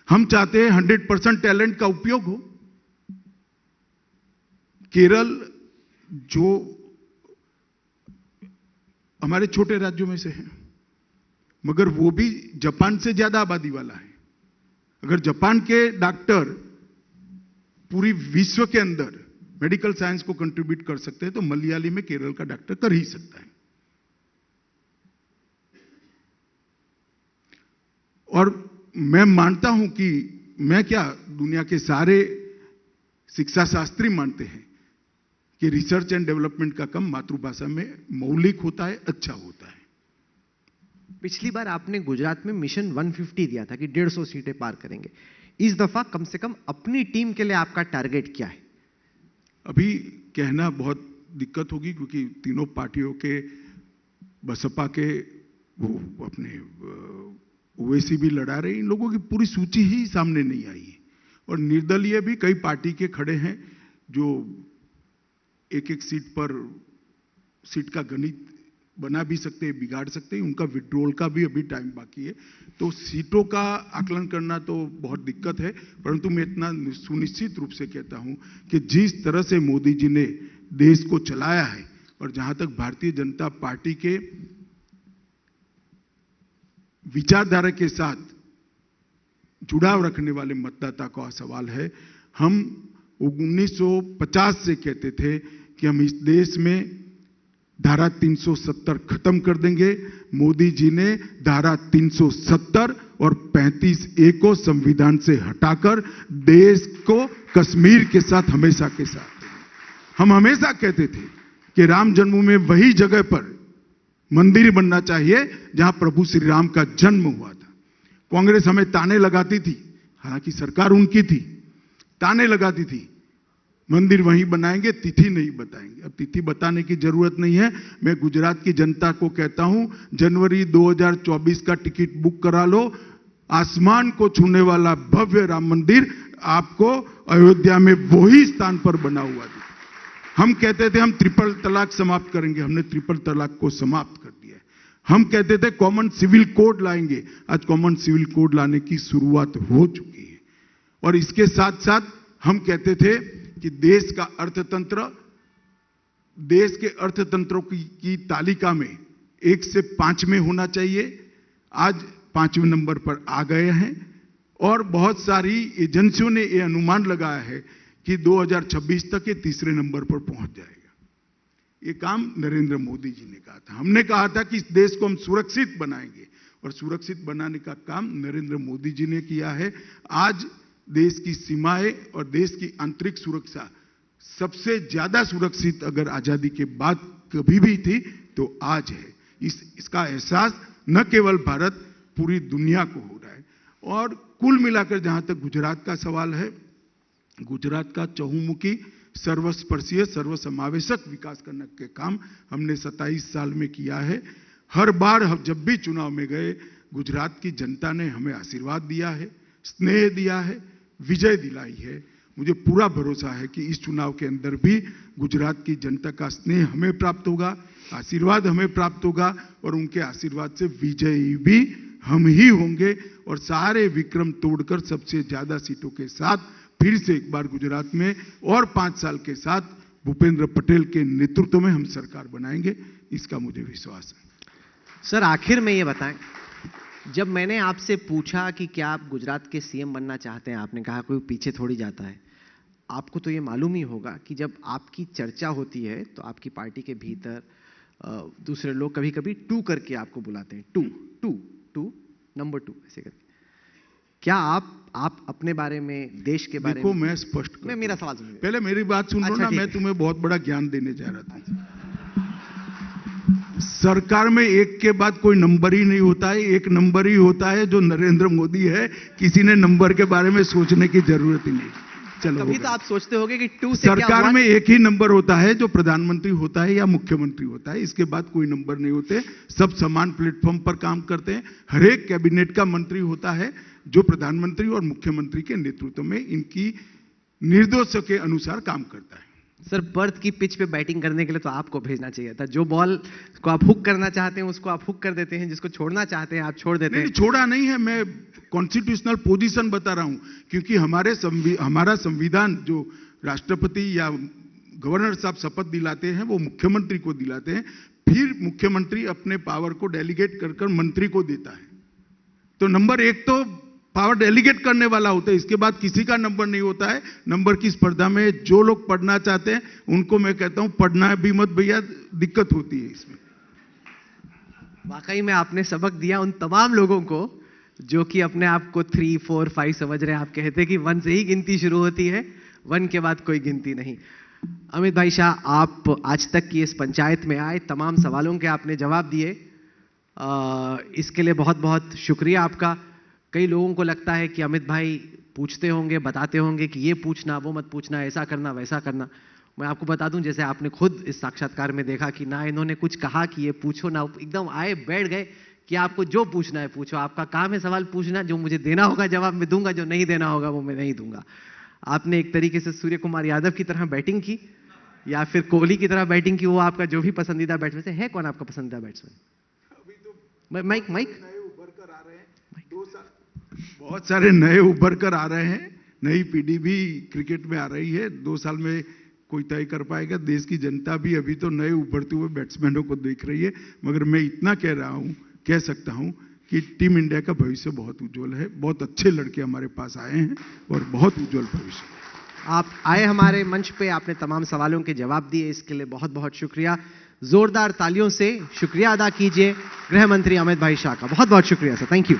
हम चाहते हैं 100% टैलेंट का उपयोग हो। केरल जो हमारे छोटे राज्यों में से है, मगर वो भी जापान से ज्यादा आबादी वाला है। अगर जापान के डॉक्टर पूरी विश्व के अंदर मेडिकल साइंस को कंट्रीब्यूट कर सकते हैं तो मलयाली में केरल का डॉक्टर कर ही सकता है। और मैं मानता हूं कि मैं क्या, दुनिया के सारे शिक्षा शास्त्री मानते हैं कि रिसर्च एंड डेवलपमेंट का काम मातृभाषा में मौलिक होता है, अच्छा होता है। पिछली बार आपने गुजरात में मिशन 150 दिया था कि 150 सीटें पार करेंगे। इस दफा कम से कम अपनी टीम के लिए आपका टारगेट क्या है? अभी कहना बहुत दिक्कत होगी, क्योंकि तीनों पार्टियों के, बसपा के वो अपने ओवैसी भी लड़ा रहे, इन लोगों की पूरी सूची ही सामने नहीं आई है। और निर्दलीय भी कई पार्टी के खड़े हैं जो एक एक सीट का गणित बना भी सकते हैं, बिगाड़ सकते हैं। उनका विड्रॉल का भी अभी टाइम बाकी है, तो सीटों का आकलन करना तो बहुत दिक्कत है। परंतु मैं इतना सुनिश्चित रूप से कहता हूं कि जिस तरह से मोदी जी ने देश को चलाया है, और जहां तक भारतीय जनता पार्टी के विचारधारा के साथ जुड़ाव रखने वाले मतदाता का सवाल है, हम 1950 से कहते थे कि हम इस देश में धारा 370 खत्म कर देंगे। मोदी जी ने धारा 370 और 35A को संविधान से हटाकर देश को कश्मीर के साथ हमेशा के साथ, हम हमेशा कहते थे कि राम जन्मभूमि में वही जगह पर मंदिर बनना चाहिए जहां प्रभु श्री राम का जन्म हुआ था। कांग्रेस हमें ताने लगाती थी, हालांकि सरकार उनकी थी, ताने लगाती थी मंदिर वहीं बनाएंगे, तिथि नहीं बताएंगे। अब तिथि बताने की जरूरत नहीं है। मैं गुजरात की जनता को कहता हूं, जनवरी 2024 का टिकट बुक करा लो। आसमान को छूने वाला भव्य राम मंदिर आपको अयोध्या में वही स्थान पर बना हुआ दिखा। हम कहते थे हम ट्रिपल तलाक समाप्त करेंगे, हमने ट्रिपल तलाक को समाप्त कर दिया है। हम कहते थे कॉमन सिविल कोड लाएंगे, आज कॉमन सिविल कोड लाने की शुरुआत हो चुकी है। और इसके साथ साथ हम कहते थे कि देश का अर्थतंत्र, देश के अर्थतंत्रों की तालिका में 1 से 5 में होना चाहिए। आज 5वें नंबर पर आ गए हैं, और बहुत सारी एजेंसियों ने यह अनुमान लगाया है कि 2026 तक ये 3रे नंबर पर पहुंच जाएगा। ये काम नरेंद्र मोदी जी ने कहा था। हमने कहा था कि इस देश को हम सुरक्षित बनाएंगे, और सुरक्षित बनाने का काम नरेंद्र मोदी जी ने किया है। आज देश की सीमाएं और देश की आंतरिक सुरक्षा सबसे ज्यादा सुरक्षित अगर आजादी के बाद कभी भी थी तो आज है। इसका एहसास न केवल भारत, पूरी दुनिया को हो रहा है। और कुल मिलाकर जहां तक गुजरात का सवाल है, गुजरात का चहुमुखी, सर्वस्पर्शीय, सर्वसमावेशक विकास करने के काम हमने 27 साल में किया है। हर बार हम जब भी चुनाव में गए, गुजरात की जनता ने हमें आशीर्वाद दिया है, स्नेह दिया है, विजय दिलाई है। मुझे पूरा भरोसा है कि इस चुनाव के अंदर भी गुजरात की जनता का स्नेह हमें प्राप्त होगा, आशीर्वाद हमें प्राप्त होगा और उनके आशीर्वाद से विजयी भी हम ही होंगे और सारे विक्रम तोड़कर सबसे ज्यादा सीटों के साथ फिर से एक बार गुजरात में और 5 साल के साथ भूपेंद्र पटेल के नेतृत्व में हम सरकार बनाएंगे, इसका मुझे विश्वास है। सर, आखिर में ये बताएं, जब मैंने आपसे पूछा कि क्या आप गुजरात के सीएम बनना चाहते हैं, आपने कहा कोई पीछे थोड़ी जाता है। आपको तो ये मालूम ही होगा कि जब आपकी चर्चा होती है तो आपकी पार्टी के भीतर दूसरे लोग कभी कभी टू करके आपको बुलाते हैं, टू नंबर 2 ऐसे करके। क्या आप अपने बारे में, देश के बारे में? देखो, मैं स्पष्ट मैं मेरा सवाल सुनिए, पहले मेरी बात सुन लो ना। मैं तुम्हें बहुत बड़ा ज्ञान देने जा रहा था। सरकार में एक के बाद कोई नंबर ही नहीं होता है, एक नंबर ही होता है जो नरेंद्र मोदी है। किसी ने नंबर के बारे में सोचने की जरूरत ही नहीं। चलो, कभी तो आप सोचते होंगे कि 2 से सरकार में एक ही नंबर होता है जो प्रधानमंत्री होता है या मुख्यमंत्री होता है, इसके बाद कोई नंबर नहीं होते। सब समान प्लेटफॉर्म पर काम करते हैं। हर एक कैबिनेट का मंत्री होता है जो प्रधानमंत्री और मुख्यमंत्री के नेतृत्व में इनकी निर्देशों के अनुसार काम करता है। सर, पर्थ की पिच पे बैटिंग करने के लिए तो आपको भेजना चाहिए था। जो बॉल को आप हुक करना चाहते हैं उसको आप हुक कर देते हैं, जिसको छोड़ना चाहते हैं आप छोड़ देते हैं। छोड़ा नहीं है, मैं कॉन्स्टिट्यूशनल पोजीशन बता रहा हूं, क्योंकि हमारा संविधान जो राष्ट्रपति या गवर्नर साहब शपथ दिलाते हैं वो मुख्यमंत्री को दिलाते हैं, फिर मुख्यमंत्री अपने पावर को डेलीगेट कर मंत्री को देता है। तो नंबर 1 तो पावर डेलीगेट करने वाला होता है, इसके बाद किसी का नंबर नहीं होता है। नंबर की स्पर्धा में जो लोग पढ़ना चाहते हैं उनको मैं कहता हूं पढ़ना भी मत भैया, दिक्कत होती है इसमें। वाकई में आपने सबक दिया उन तमाम लोगों को जो कि अपने आप को 3, 4, 5 समझ रहे हैं। आप कहते हैं कि 1 से ही गिनती शुरू होती है, 1 के बाद कोई गिनती नहीं। अमित भाई शाह, आप आज तक की इस पंचायत में आए, तमाम सवालों के आपने जवाब दिए, इसके लिए बहुत बहुत शुक्रिया आपका। कई लोगों को लगता है कि अमित भाई पूछते होंगे, बताते होंगे कि ये पूछना, वो मत पूछना, ऐसा करना, वैसा करना। मैं आपको बता दूं, जैसे आपने खुद इस साक्षात्कार में देखा कि ना इन्होंने कुछ कहा कि ये पूछो, ना एकदम आए बैठ गए कि आपको जो पूछना है पूछो। आपका काम है सवाल पूछना, जो मुझे देना होगा जवाब मैं दूंगा, जो नहीं देना होगा वो मैं नहीं दूंगा। आपने एक तरीके से सूर्य कुमार यादव की तरह बैटिंग की या फिर कोहली की तरह बैटिंग की। वो आपका जो भी पसंदीदा बैट्समैन है, कौन आपका पसंदीदा बैट्समैन? अभी तो माइक नए उभर कर आ रहे हैं, 2 साल बहुत सारे नए उभर कर आ रहे हैं। नई पीढ़ी भी क्रिकेट में आ रही है। 2 साल में कोई तय कर पाएगा। देश की जनता भी अभी तो नए उभरते हुए बैट्समैनों को देख रही है। मगर मैं इतना कह सकता हूं कि टीम इंडिया का भविष्य बहुत उज्जवल है। बहुत अच्छे लड़के हमारे पास आए हैं और बहुत उज्जवल भविष्य। आप आए हमारे मंच पे, आपने तमाम सवालों के जवाब दिए, इसके लिए बहुत बहुत शुक्रिया। जोरदार तालियों से शुक्रिया अदा कीजिए गृह मंत्री अमित भाई शाह का। बहुत बहुत शुक्रिया सर, थैंक यू।